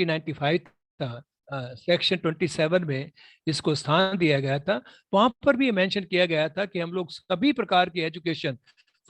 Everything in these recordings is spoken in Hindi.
1995 था, सेक्शन 27 में इसको स्थान दिया गया था। वहां पर भी मेंशन किया गया था कि हम लोग सभी प्रकार की एजुकेशन,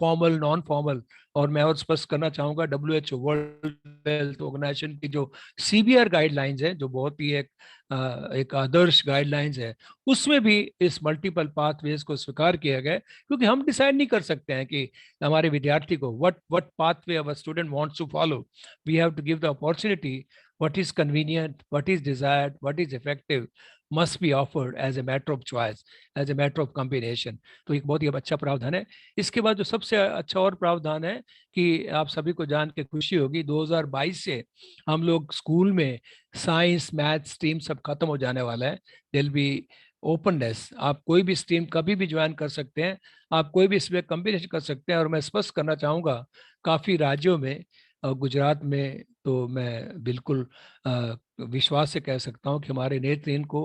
फॉर्मल, नॉन फॉर्मल, और मैं और स्पष्ट करना चाहूंगा WHO, वर्ल्ड हेल्थ ऑर्गेनाइजेशन की जो CBR गाइडलाइंस है, जो बहुत ही एक आदर्श गाइडलाइंस है, उसमें भी इस मल्टीपल पाथवेज को स्वीकार किया गया है। क्योंकि हम डिसाइड नहीं कर सकते हैं कि हमारे विद्यार्थी को what pathway our student wants to follow. We have to give the opportunity, what is convenient, what is desired, what is effective must be offered as a matter of choice, as a matter of combination। तो एक बहुत ही अच्छा प्रावधान है। इसके बाद जो सबसे अच्छा और प्रावधान है कि आप सभी को जान के खुशी होगी, 2022 से हम लोग स्कूल में साइंस, मैथ स्ट्रीम सब खत्म हो जाने वाला है। दिल बी ओपननेस, आप कोई भी स्ट्रीम कभी भी ज्वाइन कर सकते हैं, आप कोई भी इसमें कम्बिनेशन कर सकते हैं। और मैं स्पष्ट करना चाहूँगा, काफ़ी राज्यों में, गुजरात में तो मैं बिल्कुल विश्वास से कह सकता हूँ कि हमारे नेत्रहीन को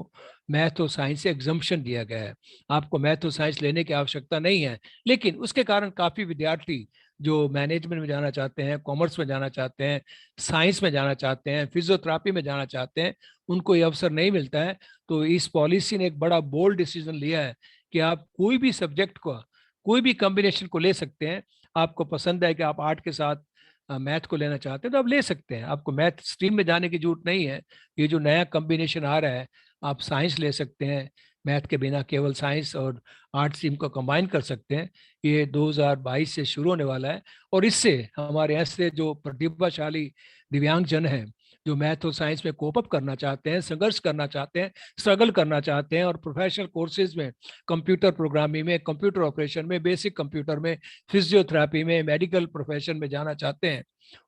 मैथ और साइंस से एग्जम्पशन दिया गया है। आपको मैथ और साइंस लेने की आवश्यकता नहीं है, लेकिन उसके कारण काफ़ी विद्यार्थी जो मैनेजमेंट में जाना चाहते हैं, कॉमर्स में जाना चाहते हैं, साइंस में जाना चाहते हैं, फिजियोथेरापी में जाना चाहते हैं, उनको ये अवसर नहीं मिलता है। तो इस पॉलिसी ने एक बड़ा बोल्ड डिसीजन लिया है कि आप कोई भी सब्जेक्ट को, कोई भी कॉम्बिनेशन को ले सकते हैं। आपको पसंद है कि आप आर्ट के साथ मैथ को लेना चाहते हैं तो आप ले सकते हैं, आपको मैथ स्ट्रीम में जाने की जरूरत नहीं है। ये जो नया कॉम्बिनेशन आ रहा है, आप साइंस ले सकते हैं, मैथ के बिना केवल साइंस और आर्ट स्ट्रीम को कंबाइन कर सकते हैं। ये 2022 से शुरू होने वाला है। और इससे हमारे ऐसे जो प्रतिभाशाली दिव्यांग जन हैं, जो मैथ और साइंस में कोप अप करना चाहते हैं, संघर्ष करना चाहते हैं, स्ट्रगल करना चाहते हैं, और प्रोफेशनल कोर्सेज में, कंप्यूटर प्रोग्रामिंग में, कंप्यूटर ऑपरेशन में, बेसिक कंप्यूटर में, फिजियोथेरापी में, मेडिकल प्रोफेशन में जाना चाहते हैं,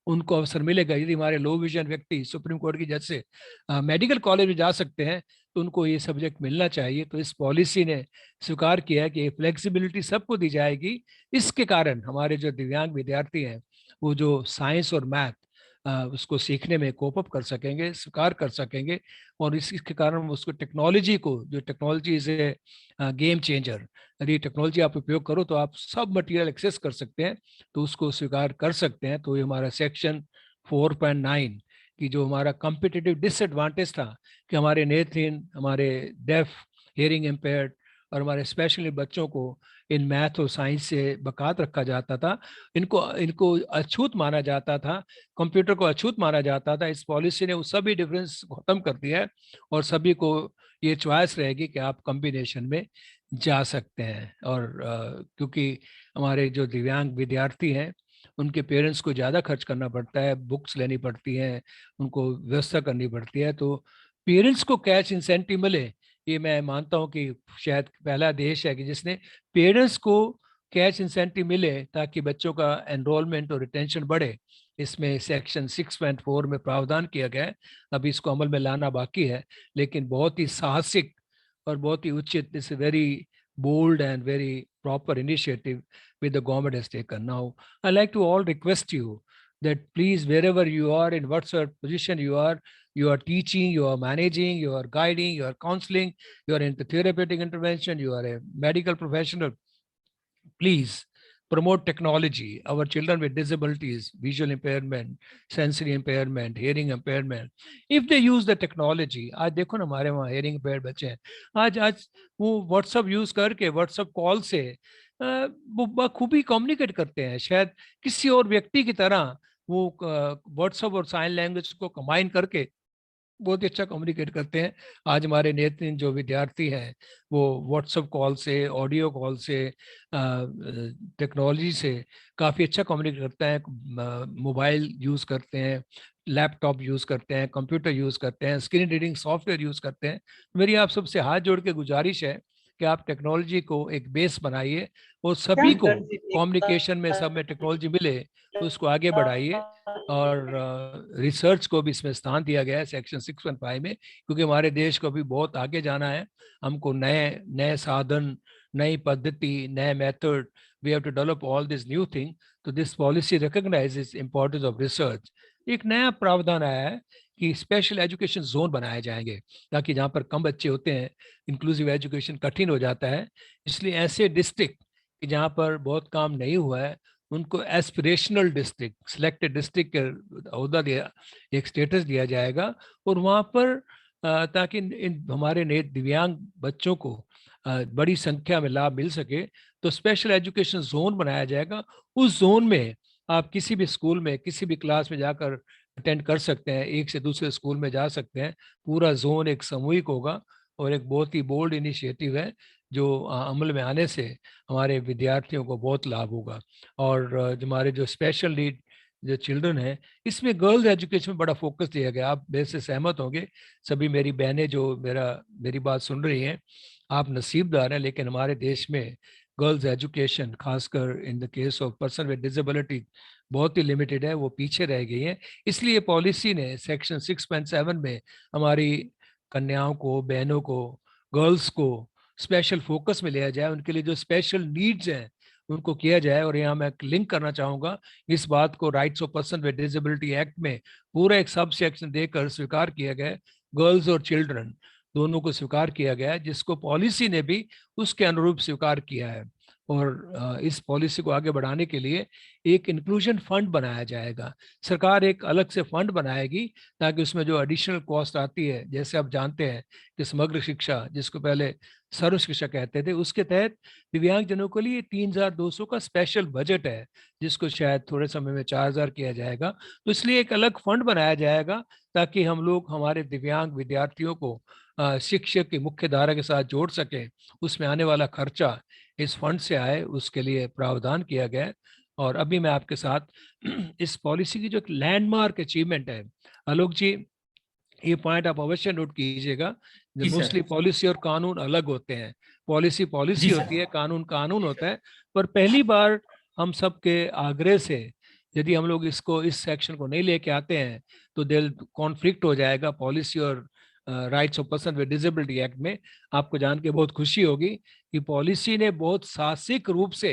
उनको अवसर मिलेगा। यदि हमारे लो विजन व्यक्ति सुप्रीम कोर्ट की जज से मेडिकल कॉलेज में जा सकते हैं, तो उनको ये सब्जेक्ट मिलना चाहिए। तो इस पॉलिसी ने स्वीकार किया है कि ये फ्लेक्सिबिलिटी सबको दी जाएगी। इसके कारण हमारे जो दिव्यांग विद्यार्थी हैं, वो जो साइंस और मैथ उसको सीखने में कोप अप कर सकेंगे, स्वीकार कर सकेंगे। और इसके कारण उसको टेक्नोलॉजी को, जो technology is a game changer, यदि टेक्नोलॉजी आप उपयोग करो तो आप सब मटेरियल एक्सेस कर सकते हैं, तो उसको स्वीकार कर सकते हैं। तो ये हमारा सेक्शन 4.9 की जो हमारा कॉम्पिटिटिव डिसएडवांटेज था कि हमारे नेत्रहीन, हमारे डेफ, हियरिंग इम्पेयर्ड और हमारे स्पेशली बच्चों को इन मैथ और साइंस से बकात रखा जाता था, इनको इनको अछूत माना जाता था, कंप्यूटर को अछूत माना जाता था। इस पॉलिसी ने वो सभी डिफरेंस खत्म कर दिया है, और सभी को ये चॉइस रहेगी कि आप कॉम्बिनेशन में जा सकते हैं। और क्योंकि हमारे जो दिव्यांग विद्यार्थी हैं, उनके पेरेंट्स को ज़्यादा खर्च करना पड़ता है, बुक्स लेनी पड़ती हैं, उनको व्यवस्था करनी पड़ती है, तो पेरेंट्स को कैश इंसेंटिव मिले, ये मैं मानता हूँ कि शायद पहला देश है कि जिसने पेरेंट्स को कैश इंसेंटिव मिले ताकि बच्चों का एनरोलमेंट और रिटेंशन बढ़े। इसमें सेक्शन 6.4 में प्रावधान किया गया है। अभी इसको अमल में लाना बाकी है, लेकिन बहुत ही साहसिक और बहुत ही उचित, this very bold and very proper initiative which the government has taken. Now, I like to all request you that please, wherever you are, in whatsoever position you are teaching, you are managing, you are guiding, you are counseling, you are into therapeutic intervention, you are a medical professional, please promote technology. Our children with disabilities, visual impairment, sensory impairment, hearing impairment, if they use the technology, आज देखो ना हमारे वहाँ hearing impaired बच्चे हैं, आज आज वो व्हाट्सअप यूज करके, व्हाट्सअप कॉल से वो बखूबी कम्युनिकेट करते हैं, शायद किसी और व्यक्ति की तरह। वो व्हाट्सअप और साइन लैंग्वेज को कंबाइन करके बहुत ही अच्छा कम्युनिकेट करते हैं। आज हमारे नेत्रहीन जो विद्यार्थी हैं, वो व्हाट्सएप कॉल से, ऑडियो कॉल से, टेक्नोलॉजी से काफ़ी अच्छा कम्युनिकेट करते हैं। मोबाइल यूज़ करते हैं, लैपटॉप यूज़ करते हैं, कंप्यूटर यूज़ करते हैं, स्क्रीन रीडिंग सॉफ्टवेयर यूज़ करते हैं। मेरी आप सबसे हाथ जोड़ के गुजारिश है कि आप टेक्नोलॉजी को एक बेस बनाइए, और सभी को कम्युनिकेशन में, सब में टेक्नोलॉजी मिले तो उसको आगे बढ़ाइए। और रिसर्च को भी इसमें स्थान दिया गया है सेक्शन 6.5 में, क्योंकि हमारे देश को भी बहुत आगे जाना है। हमको नए नए साधन, नई पद्धति, नए method, we have to develop all this new thing. तो this policy recognizes importance of research. एक नया प्रावधान आया है कि स्पेशल एजुकेशन जोन बनाए जाएंगे, ताकि जहाँ पर कम बच्चे होते हैं, इंक्लूसिव एजुकेशन कठिन हो जाता है। इसलिए ऐसे डिस्ट्रिक्ट कि जहाँ पर बहुत काम नहीं हुआ है, उनको एस्पिरेशनल डिस्ट्रिक्ट, सिलेक्टेड डिस्ट्रिक्ट के अहदा दिया, एक स्टेटस दिया जाएगा। और वहाँ पर ताकि इन हमारे दिव्यांग बच्चों को बड़ी संख्या में लाभ मिल सके, तो स्पेशल एजुकेशन जोन बनाया जाएगा। उस जोन में आप किसी भी स्कूल में किसी भी क्लास में जाकर अटेंड कर सकते हैं, एक से दूसरे स्कूल में जा सकते हैं। पूरा जोन एक सामूहिक होगा और एक बहुत ही बोल्ड इनिशिएटिव है जो अमल में आने से हमारे विद्यार्थियों को बहुत लाभ होगा। और हमारे जो स्पेशल नीड जो चिल्ड्रन है, इसमें गर्ल्स एजुकेशन में बड़ा फोकस दिया गया। आप मेरे से सहमत होंगे, सभी मेरी बहनें जो मेरी बात सुन रही हैं, आप नसीबदार हैं। लेकिन हमारे देश में गर्ल्स एजुकेशन, खासकर in the case of person with disability, बहुत ही लिमिटेड है, वो पीछे रह गई है। इसलिए पॉलिसी ने सेक्शन 6.7 में हमारी कन्याओं को, बहनों को, गर्ल्स को स्पेशल फोकस में लिया जाए, उनके लिए जो स्पेशल नीड्स हैं उनको किया जाए। और यहाँ मैं लिंक करना चाहूँगा इस बात को, rights of person with disability act में पूरा एक सब सेक्शन देकर स्वीकार किया गया, गर्ल्स और चिल्ड्रन दोनों को स्वीकार किया गया है, जिसको पॉलिसी ने भी उसके अनुरूप स्वीकार किया है। और इस पॉलिसी को आगे बढ़ाने के लिए एक इंक्लूजन फंड बनाया जाएगा। सरकार एक अलग से फंड बनाएगी ताकि उसमें जो एडिशनल कॉस्ट आती है, जैसे आप जानते हैं कि समग्र शिक्षा, जिसको पहले सर्व शिक्षा कहते थे, उसके तहत दिव्यांगजनों के लिए 3,200 का स्पेशल बजट है, जिसको शायद थोड़े समय में 4,000 किया जाएगा। तो इसलिए एक अलग फंड बनाया जाएगा ताकि हम लोग हमारे दिव्यांग विद्यार्थियों को शिक्षक की मुख्य धारा के साथ जोड़ सकें। उसमें आने वाला खर्चा इस फंड से आए, उसके लिए प्रावधान किया गया है। और अभी मैं आपके साथ इस पॉलिसी की जो एक लैंडमार्क अचीवमेंट है, आलोक जी, ये पॉइंट आप अवश्य नोट कीजिएगा। जी मोस्टली सर। पॉलिसी और कानून अलग होते हैं। पॉलिसी पॉलिसी जी होती सर। है, कानून कानून होता है। पर पहली बार हम सबके आग्रह से यदि हम लोग इसको, इस सेक्शन को नहीं लेके आते हैं, तो दिल कॉन्फ्लिक्ट हो जाएगा पॉलिसी और rights of person with disability act में। आपको जान के बहुत खुशी होगी कि पॉलिसी ने बहुत साहसिक रूप से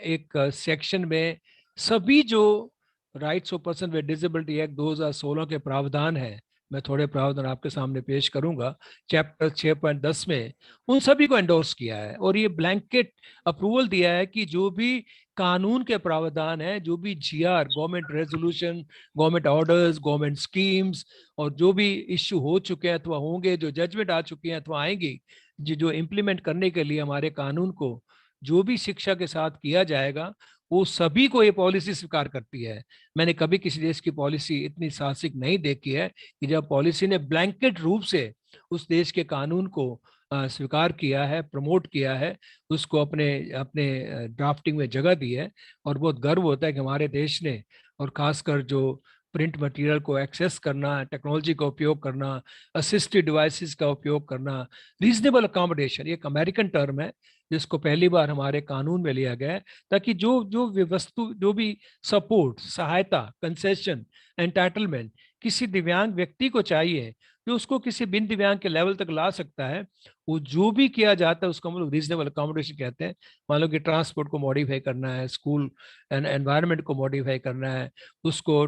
एक सेक्शन में सभी जो rights of person with disability act 2016 के प्रावधान है, मैं थोड़े प्रावधान आपके सामने पेश करूंगा, चैप्टर 6.10 में उन सभी को एंडोर्स किया है। और ये ब्लैंकेट अप्रूवल दिया है कि जो भी कानून के प्रावधान है, जो भी GR, government resolution, government orders, government schemes, और जो भी इश्यू हो चुके हैं अथवा होंगे, जो जजमेंट आ चुकी हैं अथवा आएंगी, जो इम्प्लीमेंट करने के लिए हमारे कानून को जो भी शिक्षा के साथ किया जाएगा, वो सभी को ये पॉलिसी स्वीकार करती है। मैंने कभी किसी देश की पॉलिसी इतनी साहसिक नहीं देखी है कि जब पॉलिसी ने ब्लैंकेट रूप से उस देश के कानून को स्वीकार किया है, प्रमोट किया है, उसको अपने अपने ड्राफ्टिंग में जगह दी है। और बहुत गर्व होता है कि हमारे देश ने, और खासकर जो प्रिंट मटेरियल को एक्सेस करना, टेक्नोलॉजी का उपयोग करना, असिस्टिव डिवाइसेस का उपयोग करना, रीजनेबल अकोमोडेशन, ये एक अमेरिकन टर्म है जिसको पहली बार हमारे कानून में लिया गया है, ताकि जो जो वस्तु, जो भी सपोर्ट, सहायता, कंसेशन, एंटाइटलमेंट किसी दिव्यांग व्यक्ति को चाहिए, जो उसको किसी बिन दिव्यांग के लेवल तक ला सकता है, वो जो भी किया जाता है उसको हम लोग रीजनेबल अकोमोडेशन कहते हैं। मान लो कि ट्रांसपोर्ट को मॉडिफाई करना है, स्कूल एनवायरनमेंट को मॉडिफाई करना है, उसको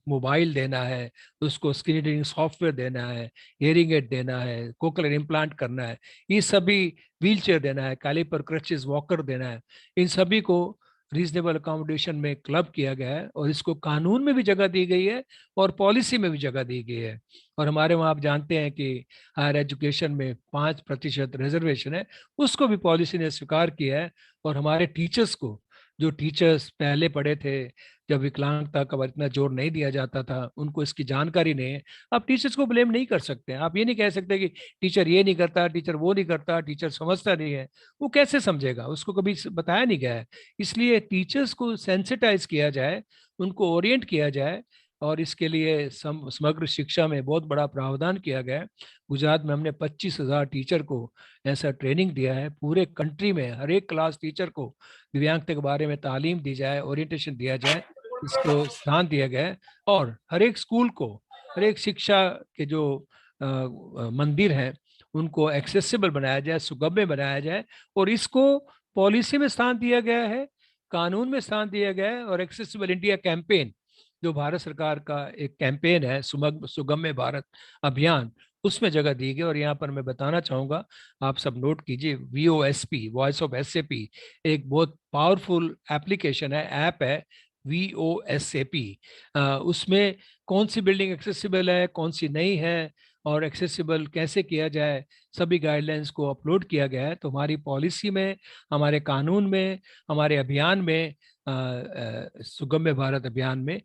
मोबाइल देना है, उसको स्क्रीन रीडिंग सॉफ्टवेयर देना है, हियरिंग एड देना है, कोक्लियर इम्प्लांट करना है, ये सभी, व्हील चेयर देना है, कैलिपर, क्रचेस, वॉकर देना है, इन सभी को रीजनेबल अकोमोडेशन में क्लब किया गया है। और इसको कानून में भी जगह दी गई है और पॉलिसी में भी जगह दी गई है। और हमारे वहाँ आप जानते हैं कि हायर एजुकेशन में 5% रिजर्वेशन है, उसको भी पॉलिसी ने स्वीकार किया है। और हमारे टीचर्स को, जो टीचर्स पहले पढ़े थे जब विकलांगता का इतना जोर नहीं दिया जाता था, उनको इसकी जानकारी नहीं है। आप टीचर्स को ब्लेम नहीं कर सकते। आप ये नहीं कह सकते कि टीचर ये नहीं करता, टीचर वो नहीं करता, टीचर समझता नहीं है। वो कैसे समझेगा, उसको कभी बताया नहीं गया है। इसलिए टीचर्स को सेंसिटाइज किया जाए, उनको ओरिएंट किया जाए। और इसके लिए समग्र शिक्षा में बहुत बड़ा प्रावधान किया गया है। गुजरात में हमने 25,000 टीचर को ऐसा ट्रेनिंग दिया है। पूरे कंट्री में हर एक क्लास टीचर को दिव्यांगता के बारे में तालीम दी जाए, ओरिएंटेशन दिया जाए, इसको स्थान दिया गया है। और हर एक स्कूल को, हर एक शिक्षा के जो मंदिर हैं, उनको एक्सेसिबल बनाया जाए, सुगम्य बनाया जाए। और इसको पॉलिसी में स्थान दिया गया है, कानून में स्थान दिया गया है। और एक्सेसिबल इंडिया कैंपेन, जो भारत सरकार का एक कैंपेन है, सुगम्य भारत अभियान, उसमें जगह दी गई। और यहाँ पर मैं बताना चाहूँगा, आप सब नोट कीजिए, VOSP, वॉइस ऑफ SAP, एक बहुत पावरफुल एप्लीकेशन है, ऐप है, VOSAP। उसमें कौन सी बिल्डिंग एक्सेसिबल है, कौन सी नहीं है, और एक्सेसिबल कैसे किया जाए, सभी गाइडलाइंस को अपलोड किया गया है। तो हमारी पॉलिसी में, हमारे कानून में, हमारे अभियान में, सुगम्य भारत अभियान में,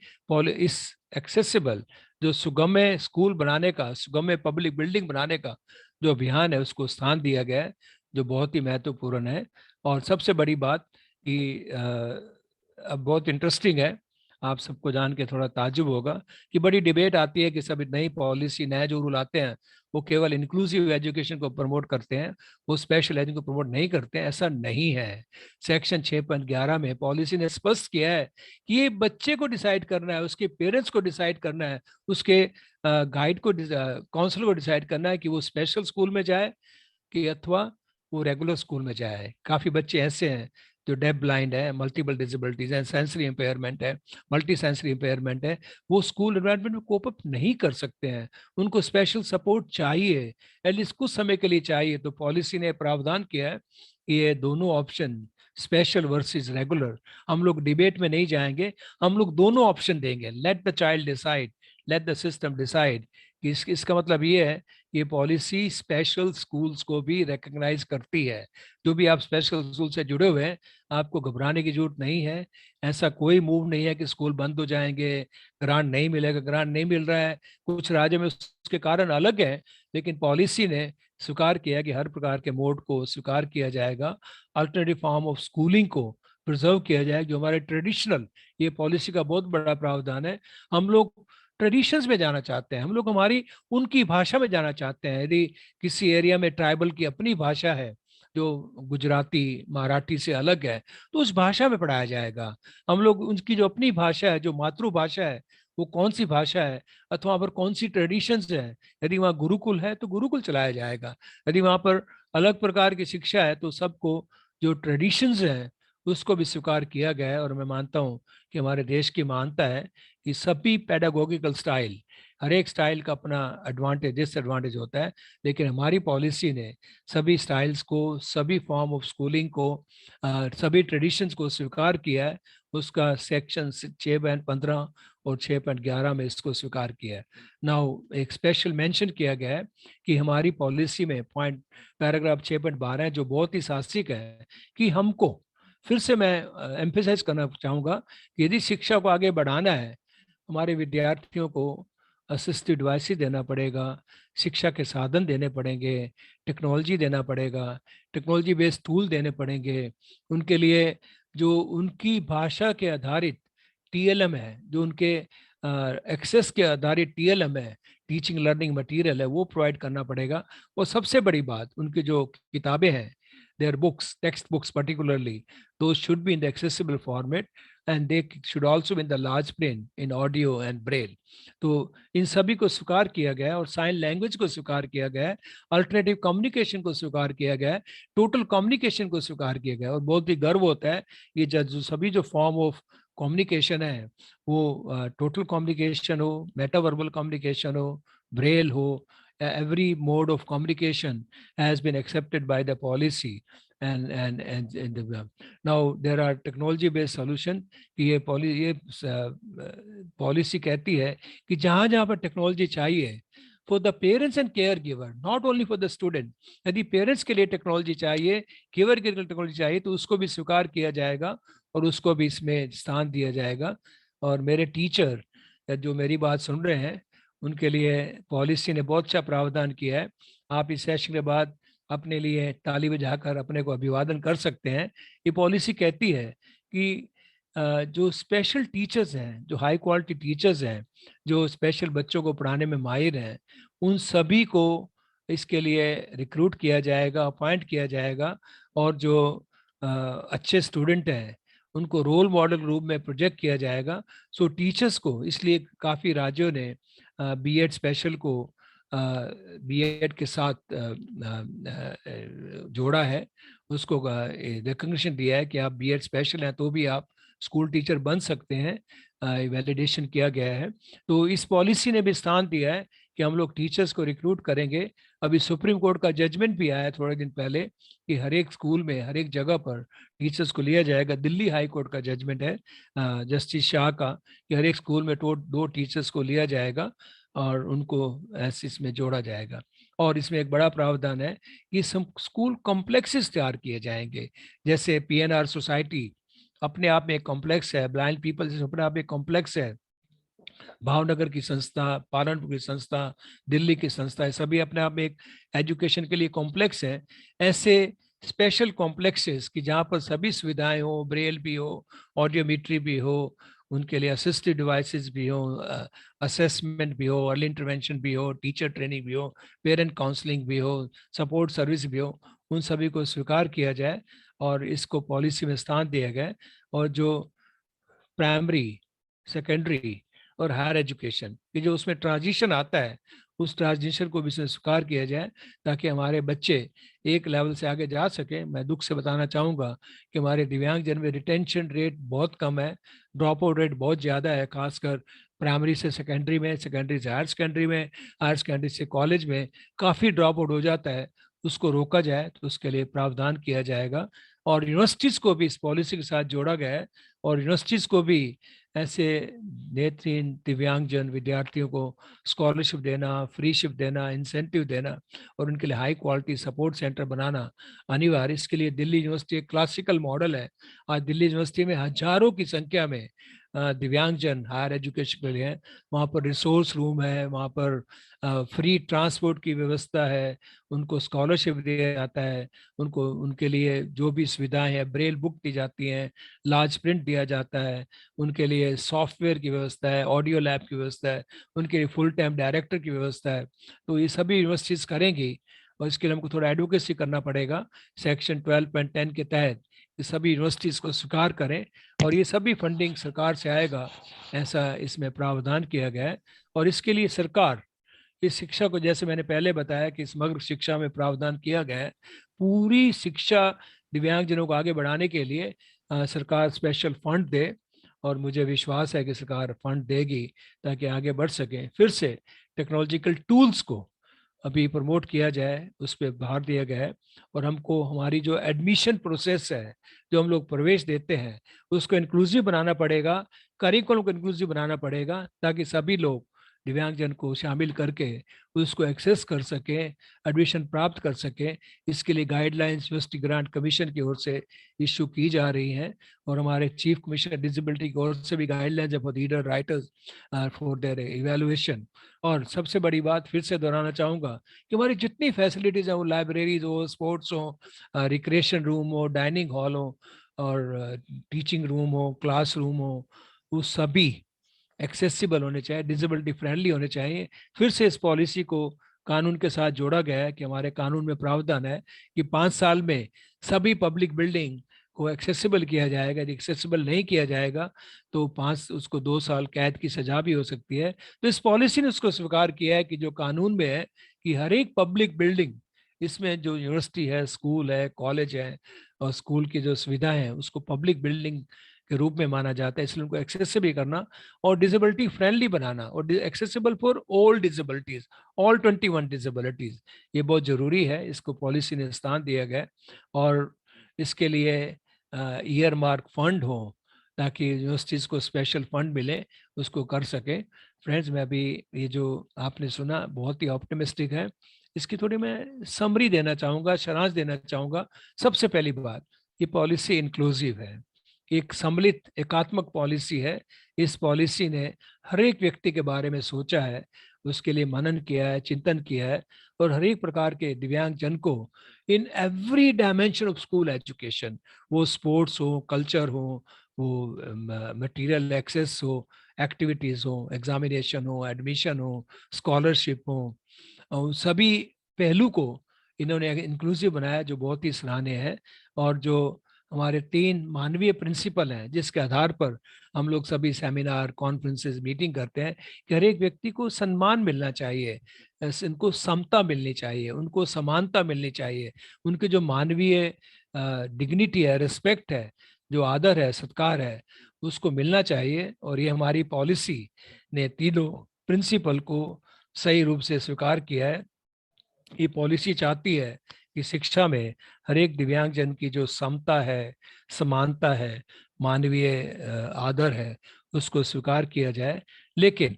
इस एक्सेसिबल, जो सुगम्य स्कूल बनाने का, सुगम्य पब्लिक बिल्डिंग बनाने का जो अभियान है, उसको स्थान दिया गया है, जो बहुत ही महत्वपूर्ण है। और सबसे बड़ी बात कि अब बहुत इंटरेस्टिंग है, आप सबको जान के थोड़ा ताज्जुब होगा कि बड़ी डिबेट आती है कि सब नई पॉलिसी, नए जो रूल आते हैं वो केवल इंक्लूसिव एजुकेशन को प्रमोट करते हैं, वो स्पेशल एजुकेशन को प्रमोट नहीं करते हैं। ऐसा नहीं है। सेक्शन 6.11 में पॉलिसी ने स्पष्ट किया है कि ये बच्चे को डिसाइड करना है, उसके पेरेंट्स को डिसाइड करना है, उसके गाइड को, काउंसलर को डिसाइड करना है कि वो स्पेशल स्कूल में जाए कि अथवा वो रेगुलर स्कूल में जाए। काफी बच्चे ऐसे हैं जो डेफ ब्लाइंड है, मल्टीपल डिसेबिलिटीज है, सेंसरी इंपेयरमेंट है, मल्टी सेंसरी इंपेयरमेंट है, वो स्कूल एनवायरनमेंट में कोप अप नहीं कर सकते हैं, उनको स्पेशल सपोर्ट चाहिए, एटलीस्ट कुछ समय के लिए चाहिए। तो पॉलिसी ने प्रावधान किया है कि ये दोनों ऑप्शन, स्पेशल वर्सेस रेगुलर, हम लोग डिबेट में नहीं जाएंगे, हम लोग दोनों ऑप्शन देंगे। Let the child decide, let the system decide. कि इसका मतलब ये है, ये पॉलिसी स्पेशल स्कूल्स को भी रिकग्नाइज करती है। जो भी आप स्पेशल स्कूल से जुड़े हुए हैं, आपको घबराने की जरूरत नहीं है। ऐसा कोई मूव नहीं है कि स्कूल बंद हो जाएंगे, ग्रांट नहीं मिलेगा। ग्रांट नहीं मिल रहा है, कुछ राज्यों में उसके कारण अलग है, लेकिन पॉलिसी ने स्वीकार किया कि हर प्रकार के मोड को स्वीकार किया जाएगा, अल्टरनेटिव फॉर्म ऑफ स्कूलिंग को प्रिजर्व किया जाए, जो हमारे ट्रेडिशनल, ये पॉलिसी का बहुत बड़ा प्रावधान है। हम लोग ट्रेडिशंस में जाना चाहते हैं, हम लोग हमारी उनकी भाषा में जाना चाहते हैं। यदि किसी एरिया में ट्राइबल की अपनी भाषा है जो गुजराती मराठी से अलग है, तो उस भाषा में पढ़ाया जाएगा। हम लोग उनकी जो अपनी भाषा है, जो मातृभाषा है, वो कौन सी भाषा है, अथवा वहाँ पर कौन सी ट्रेडिशंस है, यदि वहाँ गुरुकुल है तो गुरुकुल चलाया जाएगा। यदि वहाँ पर अलग प्रकार की शिक्षा है तो सबको जो ट्रेडिशंस है उसको भी स्वीकार किया गया है। और मैं मानता हूँ कि हमारे देश की मानता है कि सभी पेडागोगिकल स्टाइल, हर एक स्टाइल का अपना एडवांटेज डिसएडवांटेज होता है, लेकिन हमारी पॉलिसी ने सभी स्टाइल्स को, सभी फॉर्म ऑफ स्कूलिंग को, सभी ट्रेडिशंस को स्वीकार किया है। उसका सेक्शन 6.15 और 6.11 में इसको स्वीकार किया है। नाउ एक स्पेशल मेंशन किया गया है कि हमारी पॉलिसी में पॉइंट पैराग्राफ 6.12 है, जो बहुत ही साहसिक है, कि हमको, फिर से मैं एम्फेसाइज करना चाहूँगा कि यदि शिक्षा को आगे बढ़ाना है, हमारे विद्यार्थियों को असिस्टिव डिवाइसेस देना पड़ेगा, शिक्षा के साधन देने पड़ेंगे, टेक्नोलॉजी देना पड़ेगा, टेक्नोलॉजी बेस्ड टूल देने पड़ेंगे। उनके लिए जो उनकी भाषा के आधारित TLM है, जो उनके एक्सेस के आधारित TLM है, टीचिंग लर्निंग मटेरियल है, वो प्रोवाइड करना पड़ेगा। और सबसे बड़ी बात, उनकी जो किताबें हैं, their books, textbooks particularly, those should be in the accessible format, and they should also be in the large print in audio and braille. तो इन सभी को स्वीकार किया गया है, और साइन लैंग्वेज को स्वीकार किया गया है, अल्टरनेटिव कम्युनिकेशन को स्वीकार किया गया है, टोटल कम्युनिकेशन को स्वीकार किया गया है। और बहुत ही गर्व होता है, ये जो सभी जो फॉर्म ऑफ कम्युनिकेशन है, वो टोटल कम्युनिकेशन हो, मेटावर्बल कम्युनिकेशन हो, ब्रेल हो, every mode of communication has been accepted by the policy. And now there are technology based solution कि ये पॉलिसी कहती है कि जहां जहां पर टेक्नोलॉजी चाहिए, for the parents and care giver, not only for the student, यदि पेरेंट्स के लिए टेक्नोलॉजी चाहिए, केयर के लिए टेक्नोलॉजी चाहिए, तो उसको भी स्वीकार किया जाएगा और उसको भी इसमें स्थान दिया जाएगा। और मेरे टीचर जो मेरी बात सुन रहे हैं, उनके लिए पॉलिसी ने बहुत अच्छा प्रावधान किया है। आप इस सेशन के बाद अपने लिए ताली बजाकर अपने को अभिवादन कर सकते हैं। ये पॉलिसी कहती है कि जो स्पेशल टीचर्स हैं, जो हाई क्वालिटी टीचर्स हैं, जो स्पेशल बच्चों को पढ़ाने में माहिर हैं, उन सभी को इसके लिए रिक्रूट किया जाएगा, अपॉइंट किया जाएगा। और जो अच्छे स्टूडेंट हैं, उनको रोल मॉडल रूप में प्रोजेक्ट किया जाएगा। सो टीचर्स को, इसलिए काफ़ी राज्यों ने B.Ed स्पेशल को B.Ed के साथ जोड़ा है, उसको रिकग्निशन दिया है कि आप B.Ed स्पेशल हैं तो भी आप स्कूल टीचर बन सकते हैं, वैलिडेशन किया गया है। तो इस पॉलिसी ने भी स्थान दिया है कि हम लोग टीचर्स को रिक्रूट करेंगे। अभी सुप्रीम कोर्ट का जजमेंट भी आया थोड़े दिन पहले कि हर एक स्कूल में, हर एक जगह पर टीचर्स को लिया जाएगा। दिल्ली हाई कोर्ट का जजमेंट है जस्टिस शाह का, कि हर एक स्कूल में दो टीचर्स को लिया जाएगा और उनको ऐसे इसमें जोड़ा जाएगा। और इसमें एक बड़ा प्रावधान है कि स्कूल कॉम्प्लेक्सेस तैयार किए जाएंगे। जैसे पीएनआर सोसाइटी अपने आप में एक कॉम्प्लेक्स है, ब्लाइंड पीपल अपने आप में एक कॉम्प्लेक्स है, भावनगर की संस्था, पालनपुर की संस्था, दिल्ली की संस्था, सभी अपने आप में एक एजुकेशन के लिए कॉम्प्लेक्स है। ऐसे स्पेशल कॉम्प्लेक्सेस कि जहाँ पर सभी सुविधाएं हो, ब्रेल भी हो, ऑडियोमेट्री भी हो, उनके लिए असिस्टिव डिवाइसेस भी हो, असेसमेंट भी हो, अर्ली इंटरवेंशन भी हो, टीचर ट्रेनिंग भी हो, पेरेंट काउंसलिंग भी हो, सपोर्ट सर्विस भी हो, उन सभी को स्वीकार किया जाए और इसको पॉलिसी में स्थान दिया गया। और जो प्राइमरी, सेकेंडरी और हायर एजुकेशन कि जो उसमें ट्रांजिशन आता है, उस ट्रांजिशन को भी इसमें स्वीकार किया जाए ताकि हमारे बच्चे एक लेवल से आगे जा सके। मैं दुख से बताना चाहूँगा कि हमारे दिव्यांग जन में रिटेंशन रेट बहुत कम है, ड्रॉप आउट रेट बहुत ज़्यादा है, खासकर प्राइमरी से सेकेंडरी में, सेकेंडरी से हायर सेकेंडरी में, हायर सेकेंडरी से कॉलेज में काफ़ी ड्रॉप आउट हो जाता है। उसको रोका जाए तो उसके लिए प्रावधान किया जाएगा। और यूनिवर्सिटीज़ को भी इस पॉलिसी के साथ जोड़ा गया है और यूनिवर्सिटीज़ को भी ऐसे नेत्रहीन दिव्यांगजन विद्यार्थियों को स्कॉलरशिप देना, फ्रीशिप देना, इंसेंटिव देना और उनके लिए हाई क्वालिटी सपोर्ट सेंटर बनाना अनिवार्य। इसके लिए दिल्ली यूनिवर्सिटी एक क्लासिकल मॉडल है। आज दिल्ली यूनिवर्सिटी में हजारों की संख्या में दिव्यांगजन हायर एजुकेशन के लिए हैं। वहाँ पर रिसोर्स रूम है, वहाँ पर फ्री ट्रांसपोर्ट की व्यवस्था है, उनको स्कॉलरशिप दिया जाता है, उनको उनके लिए जो भी सुविधाएं हैं, ब्रेल बुक दी जाती हैं, लार्ज प्रिंट दिया जाता है, उनके लिए सॉफ्टवेयर की व्यवस्था है, ऑडियो लैब की व्यवस्था है, उनके लिए फुल टाइम डायरेक्टर की व्यवस्था है। तो ये सभी यूनिवर्सिटीज करेंगी और इसके लिए हमको थोड़ा एडवोकेसी करना पड़ेगा सेक्शन 12.10 के तहत, कि सभी यूनिवर्सिटीज को स्वीकार करें और ये सभी फंडिंग सरकार से आएगा, ऐसा इसमें प्रावधान किया गया है। और इसके लिए सरकार इस शिक्षा को, जैसे मैंने पहले बताया कि समग्र शिक्षा में प्रावधान किया गया है, पूरी शिक्षा दिव्यांगजनों को आगे बढ़ाने के लिए सरकार स्पेशल फंड दे। और मुझे विश्वास है कि सरकार फंड देगी ताकि आगे बढ़ सके। फिर से टेक्नोलॉजिकल टूल्स को अभी प्रमोट किया जाए, उस पर भार दिया गया है। और हमको हमारी जो एडमिशन प्रोसेस है, जो हम लोग प्रवेश देते हैं, उसको इंक्लूसिव बनाना पड़ेगा, करिकुलम को इंक्लूसिव बनाना पड़ेगा ताकि सभी लोग दिव्यांगजन को शामिल करके उसको एक्सेस कर सके, एडमिशन प्राप्त कर सके। इसके लिए गाइडलाइंस यूनिवर्सिटी ग्रांट कमीशन की ओर से इशू की जा रही हैं और हमारे चीफ कमिश्नर डिसेबिलिटी की ओर से भी guidelines for reader writers for their evaluation. और सबसे बड़ी बात फिर से दोहराना चाहूँगा कि हमारी जितनी फैसिलिटीज़ हैं, वो लाइब्रेरीज हो, स्पोर्ट्स हो, रिक्रिएशन रूम हो, डाइनिंग हॉल हो और टीचिंग रूम हो, क्लास रूम हो, वो सभी एक्सेसिबल होने चाहिए, डिसेबिलिटी फ्रेंडली होने चाहिए। फिर से इस पॉलिसी को कानून के साथ जोड़ा गया है कि हमारे कानून में प्रावधान है कि 5 साल में सभी पब्लिक बिल्डिंग को एक्सेसिबल किया जाएगा। यदि एक्सेसिबल नहीं किया जाएगा तो उसको 2 साल कैद की सजा भी हो सकती है। तो इस पॉलिसी ने उसको स्वीकार किया है कि जो कानून में है कि हर एक पब्लिक बिल्डिंग, इसमें जो यूनिवर्सिटी है, स्कूल है, कॉलेज है और स्कूल की जो सुविधाएं हैं, उसको पब्लिक बिल्डिंग के रूप में माना जाता है। इसलिए उनको एक्सेसिबल करना और डिसेबिलिटी फ्रेंडली बनाना और accessible for all disabilities, all 21 disabilities, ये बहुत जरूरी है। इसको पॉलिसी ने स्थान दिया गया और इसके लिए ईयर मार्क फंड हो ताकि यूनिवर्सिटीज को स्पेशल फंड मिले, उसको कर सके। फ्रेंड्स, मैं अभी ये जो आपने सुना बहुत ही ऑप्टिमिस्टिक है। इसकी थोड़ी मैं समरी देना चाहूँगा, सारांश देना चाहूँगा। सबसे पहली बात, ये पॉलिसी इंक्लूसिव है, एक सम्मिलित एकात्मक पॉलिसी है। इस पॉलिसी ने हर एक व्यक्ति के बारे में सोचा है, उसके लिए मनन किया है, चिंतन किया है और हर एक प्रकार के दिव्यांग जन को in every dimension of school education, वो स्पोर्ट्स हो, कल्चर हो, वो मटेरियल एक्सेस हो, एक्टिविटीज हो, एग्जामिनेशन हो, एडमिशन हो, स्कॉलरशिप हो, और सभी पहलू को इन्होंने इंक्लूसिव बनाया, जो बहुत ही सराहनीय है। और जो हमारे 3 मानवीय प्रिंसिपल हैं जिसके आधार पर हम लोग सभी सेमिनार, कॉन्फ्रेंसेस, मीटिंग करते हैं कि हर एक व्यक्ति को सम्मान मिलना चाहिए, इनको समता मिलनी चाहिए, उनको समानता मिलनी चाहिए, उनके जो मानवीय डिग्निटी है, रिस्पेक्ट है, जो आदर है, सत्कार है, उसको मिलना चाहिए। और ये हमारी पॉलिसी ने तीनों प्रिंसिपल को सही रूप से स्वीकार किया है। ये पॉलिसी चाहती है कि शिक्षा में हर एक दिव्यांगजन की जो समता है, समानता है, मानवीय आदर है, उसको स्वीकार किया जाए। लेकिन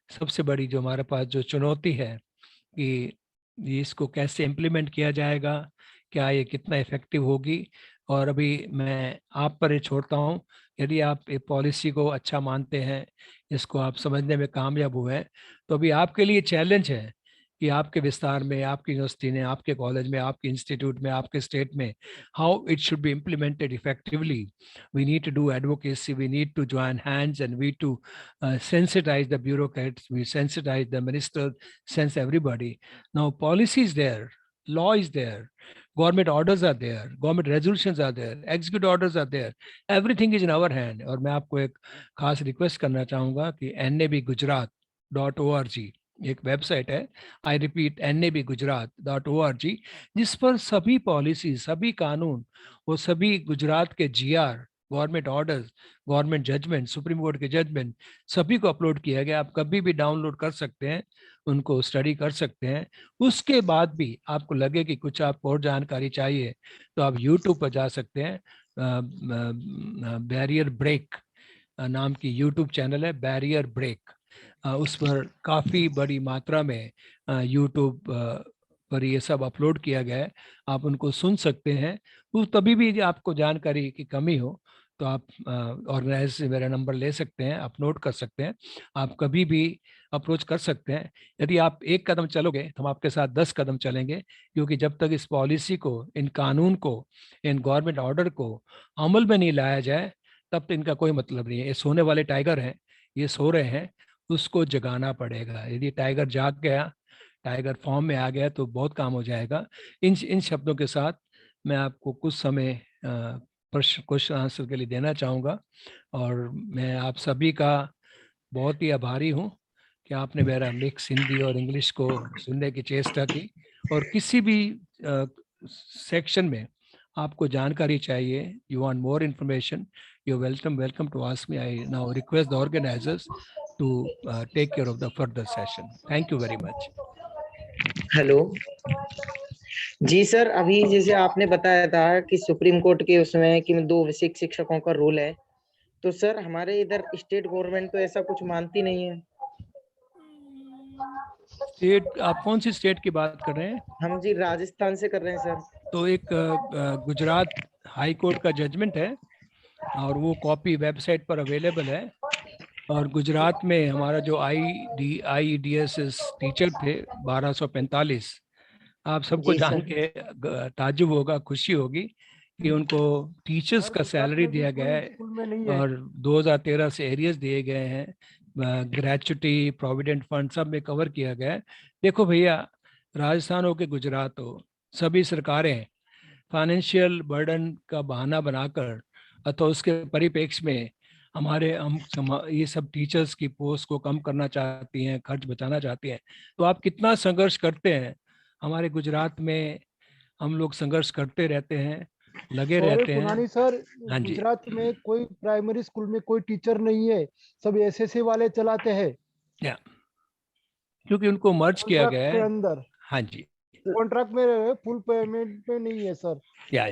सबसे बड़ी जो हमारे पास जो चुनौती है कि ये इसको कैसे इम्प्लीमेंट किया जाएगा, क्या ये कितना इफेक्टिव होगी। और अभी मैं आप पर ये छोड़ता हूँ, यदि आप ये पॉलिसी को अच्छा मानते हैं, इसको आप समझने में कामयाब हुए हैं, तो अभी आपके लिए चैलेंज है कि आपके विस्तार में, आपकी यूनिवर्सिटी ने, आपके कॉलेज में, आपके इंस्टीट्यूट में, आपके स्टेट में, how it should be implemented effectively. We need to do advocacy, we need to join hands and we to sensitize the bureaucrats, we sensitize the minister, sense everybody. Now, policy is there, law is there, government orders are there, government resolutions are there, executive orders are there, everything is in our hand. और मैं आपको एक खास रिक्वेस्ट करना चाहूँगा कि nabgujarat.org एक वेबसाइट है, आई रिपीट nabgujarat.org, जिस पर सभी पॉलिसी, सभी कानून, वो सभी गुजरात के GR, government orders, government judgment, supreme court के जजमेंट, सभी को अपलोड किया गया। आप कभी भी डाउनलोड कर सकते हैं, उनको स्टडी कर सकते हैं। उसके बाद भी आपको लगे कि कुछ आपको और जानकारी चाहिए, तो आप यूट्यूब पर जा सकते हैं। बैरियर ब्रेक नाम की यूट्यूब चैनल है, बैरियर ब्रेक। उस पर काफ़ी बड़ी मात्रा में यूट्यूब पर ये सब अपलोड किया गया है, आप उनको सुन सकते हैं। वो तभी भी आपको जानकारी की कमी हो तो आप ऑर्गेनाइज से मेरा नंबर ले सकते हैं, आप नोट कर सकते हैं, आप कभी भी अप्रोच कर सकते हैं। यदि आप एक कदम चलोगे तो हम आपके साथ 10 कदम चलेंगे, क्योंकि जब तक इस पॉलिसी को, इन कानून को, इन गवर्नमेंट ऑर्डर को अमल में नहीं लाया जाए, तब तो इनका कोई मतलब नहीं है। ये सोने वाले टाइगर हैं, ये सो रहे हैं, उसको जगाना पड़ेगा। यदि टाइगर जाग गया, टाइगर फॉर्म में आ गया, तो बहुत काम हो जाएगा। इन शब्दों के साथ मैं आपको कुछ समय प्रश्न क्वेश्चन आंसर के लिए देना चाहूँगा। और मैं आप सभी का बहुत ही आभारी हूँ कि आपने मेरा मिक्स हिंदी और इंग्लिश को सुनने की चेष्टा की। और किसी भी सेक्शन में आपको जानकारी चाहिए, you want more information, you welcome to ask me. I now request the organisers to take care of the further session. Thank you very much. Hello जी सर, अभी जैसे आपने बताया था कि सुप्रीम कोर्ट के उसमें कि 2 विशिष्ट शिक्षकों का रूल है, तो सर हमारे इधर स्टेट गवर्नमेंट तो ऐसा कुछ मानती नहीं है। स्टेट, आप कौन सी स्टेट की बात कर रहे हैं? हम जी राजस्थान से कर रहे हैं सर। तो एक गुजरात हाई कोर्ट का जजमेंट है और वो कॉपी वेबसाइट पर अवेलेबल है। और गुजरात में हमारा जो IEDSS टीचर थे 1245, आप सबको जी जान सर। के ताज्जुब होगा, खुशी होगी कि उनको टीचर्स का सैलरी दिया गया है स्कूल में नहीं है। और 2013 से एरियर्स दिए गए हैं, ग्रेचुटी, प्रोविडेंट फंड सब में कवर किया गया है। देखो भैया, राजस्थान हो के गुजरात हो, सभी सरकारें फाइनेंशियल बर्डन का बहाना बनाकर अथवा उसके परिप्रेक्ष्य में ये सब टीचर्स की पोस्ट को कम करना चाहती हैं, खर्च बचाना चाहती हैं। तो आप कितना संघर्ष करते हैं। हमारे गुजरात में हम लोग संघर्ष करते रहते हैं, लगे सौरभ रहते हैं। पुनानी सर, हाँ जी, गुजरात में कोई प्राइमरी स्कूल में कोई टीचर नहीं है, सब एसएससी वाले चलाते हैं या क्योंकि उनको मर्ज किया कॉन्ट्रैक्ट गया के है। अंदर। हाँ जी, कॉन्ट्रैक्ट में रहे, फुल पेमेंट पे नहीं है सर। या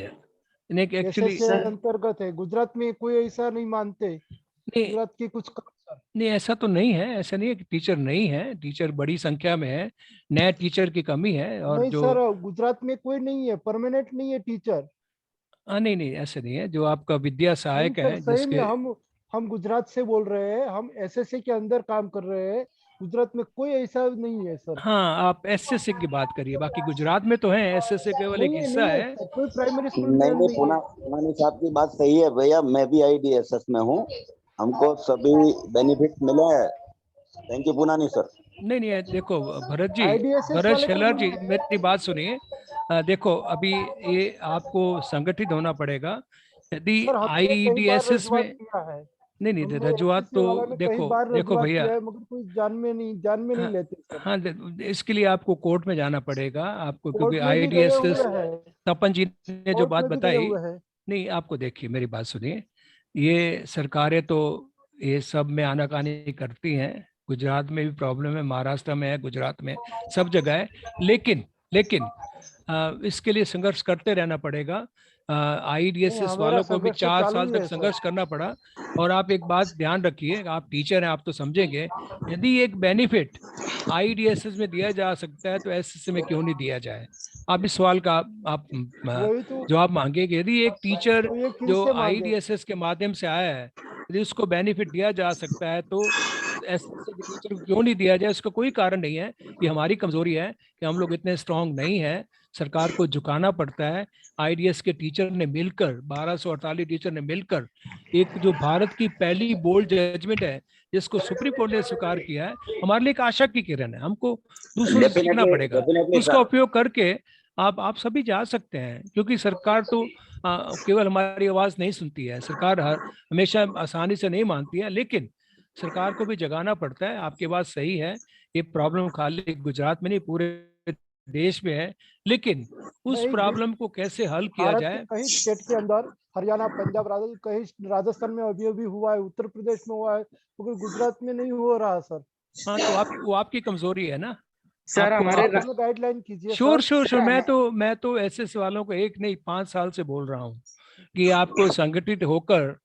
नहीं एक्चुअली, एसएससी सर अंतर्गत है। गुजरात में कोई ऐसा नहीं मानते। नहीं गुजरात की कुछ कम सर। नहीं, ऐसा तो नहीं है। ऐसा नहीं है कि टीचर नहीं है, टीचर बड़ी संख्या में है, नए टीचर की कमी है। और नहीं जो सर, गुजरात में कोई नहीं है, परमानेंट नहीं है टीचर। नहीं नहीं, ऐसे नहीं है। जो आपका विद्या नहीं सहायक सर, है सही में जिसके, हम गुजरात से बोल रहे हैं, हम एसएससी के अंदर काम कर रहे हैं। गुजरात में कोई ऐसा नहीं है सर। हाँ, आप SSA की बात करिए, बाकी गुजरात में तो है। SSA केवल एक हिस्सा नहीं है है। सर, कोई प्राइमरी स्कूल नहीं में नहीं, नहीं है। पुनानी साहब की बात सही है भैया, मैं भी IDSS में हूँ, हमको सभी बेनिफिट मिले हैं। Thank you Ponnani sir. नहीं नहीं, देखो भरत जी, आईडीएसएस भरत वाले को शेलर जी, नहीं है। मेरी बात सुनिए। देखो अभी ये आपको संगठित होना पड़ेगा। यदि सर हमने कई बार IDSS में, रजूआत किया है। नहीं नहीं, हमने रजुआत एसएससी तो वाला में कई देखो बार देखो रजूआत भैया। किया है, मगर कोई जान में नहीं हाँ लेते सर। हाँ, इसके लिए आपको कोर्ट में जाना पड़ेगा आपको, क्योंकि कोर्ट में भी गए IDSS, हुए हैं। तपन जी ने जो कोर्ट बात में भी गए बताई, हुए हैं। नहीं आपको देखिए, मेरी बात सुनिए। ये सरकारें तो ये सब में आनाकानी करती हैं, गुजरात में भी प्रॉब्लम है, महाराष्ट्र में है, गुजरात में, सब जगह है। लेकिन लेकिन इसके लिए संघर्ष करते रहना पड़ेगा। नहीं, IDSS हमारा वालों को भी संघर्ष तो 4 चालू साल ही तक है सर। संघर्ष करना पड़ा। और आप एक बात ध्यान रखिए, आप टीचर हैं, आप तो समझेंगे, यदि एक बेनिफिट IDSS में दिया जा सकता है तो SSC में क्यों नहीं दिया जाए? आप इस सवाल का आप वही तो जवाब मांगेंगे। यदि एक टीचर ये जो किससे मांगे? IDSS के माध्यम से आया है, यदि उसको बेनिफिट दिया जा सकता है तो SSC के टीचर को क्यों नहीं दिया जाए? उसका कोई कारण नहीं है। ये हमारी कमजोरी है कि हम लोग इतने स्ट्रांग नहीं है, सरकार को झुकाना पड़ता है। IDS के टीचर ने मिलकर, 1248 टीचर ने मिलकर एक जो भारत की पहली बोल्ड जजमेंट है जिसको सुप्रीम कोर्ट ने स्वीकार किया है, हमारे लिए एक आशा की किरण है। हमको दूसरों से सीखना डेफिनेटली पड़ेगा, डेफिनेटली उसका सर। उपयोग करके आप सभी जा सकते हैं। क्योंकि सरकार तो केवल हमारी आवाज नहीं सुनती है, सरकार हमेशा आसानी से नहीं मानती है, लेकिन सरकार को भी जगाना पड़ता है। आपकी बात सही है, ये प्रॉब्लम खाली गुजरात में नहीं, पूरे देश में है। लेकिन उस नहीं, प्रॉब्लम को कैसे हल किया भारत के जाए? कई स्टेट के अंदर, हरियाणा, पंजाब, राजस्थान में अभी अभी हुआ है, उत्तर प्रदेश में हुआ है, मगर गुजरात में नहीं हो रहा सर। हाँ, तो वो आपकी कमजोरी है ना। सर आपको हमारे आपको हमें गाइडलाइन कीजिए श्योर सर। श्योर श्योर, मैं तो SS वालों को एक नहीं 5 साल से बोल रहा हूँ कि आपको संगठित होकर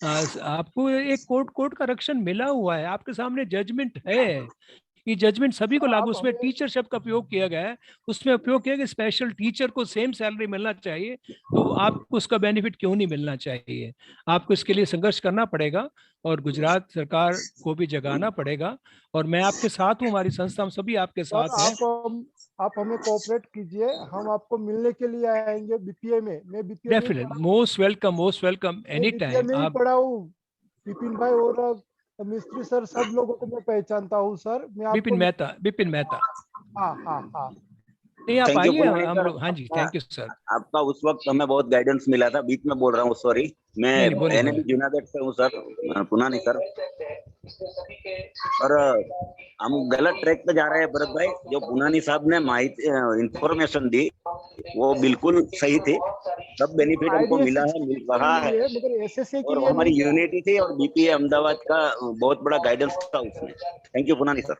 आपको एक कोर्ट का रक्षण मिला हुआ है, आपके सामने जजमेंट है। ये जजमेंट सभी को लागू, आप उसमें हमें टीचर शब्द का उपयोग किया गया है, उसमें उपयोग किया कि स्पेशल टीचर को सेम सैलरी मिलना चाहिए, तो आपको उसका बेनिफिट क्यों नहीं मिलना चाहिए? आपको इसके लिए संघर्ष करना पड़ेगा और गुजरात सरकार को भी जगाना पड़ेगा। और मैं आपके साथ हूँ, हमारी संस्था, हम सभी आपके सर, साथ हैं। आप हमें कोऑपरेट कीजिए, हम आपको मिलने के लिए आएंगे BPA में। मैं BPA में ही डेफिनेटली, पढ़ा मोस्ट वेलकम मैं एनी BPA टाइम में ही आप। पढ़ा हूँ। विपिन भाई और मिस्त्री सर, सब लोगों को मैं पहचानता हूँ सर। मैं आपको विपिन मेहता, हाँ हाँ हाँ। नहीं आप थैंक यू आइए, पुनानी हम सर। लोग, हाँ जी, आपका थैंक यू सर। आपका उस वक्त हमें बहुत गाइडेंस मिला था। बीच में बोल रहा हूँ, सॉरी। मैं नहीं नहीं, बोले NAB बोले। जूनागढ़ से हूँ सर, पुनानी सर। और हम गलत ट्रैक पे जा रहे हैं भरत भाई। जो पुनानी साहब ने माहिती इंफॉर्मेशन दी वो बिल्कुल सही थी। सब बेनिफिट हमको आईडीएस मिला है, 60 मिल के रहा है। लिए, मगर SSA के और लिए हमारी नहीं मिला। यूनिटी थी और BPA अहमदाबाद का बहुत बड़ा गाइडेंस था उसमें। Thank you Ponnani sir.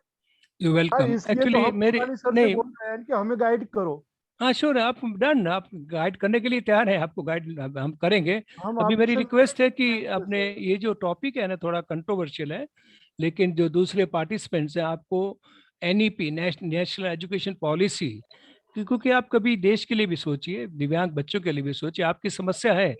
You हाँ, वेलकम। इसलिए तो एक्चुअली हम मेरे पुरानी सर से नहीं, बोल रहे हैं कि हमें गाइड करो। हाँ श्योर, आप डन, आप गाइड करने के लिए तैयार है, आपको गाइड हम करेंगे। हम अभी मेरी आपसे रिक्वेस्ट है कि मिलेंगे अपने सर। ये जो टॉपिक है ना, थोड़ा कंट्रोवर्शियल है, लेकिन जो दूसरे पार्टिसिपेंट्स हैं, आपको NEP, नेशनल एजुकेशन पॉलिसी, क्योंकि आप कभी देश के लिए भी सोचिए, दिव्यांग बच्चों के लिए भी सोचिए। आपकी समस्या है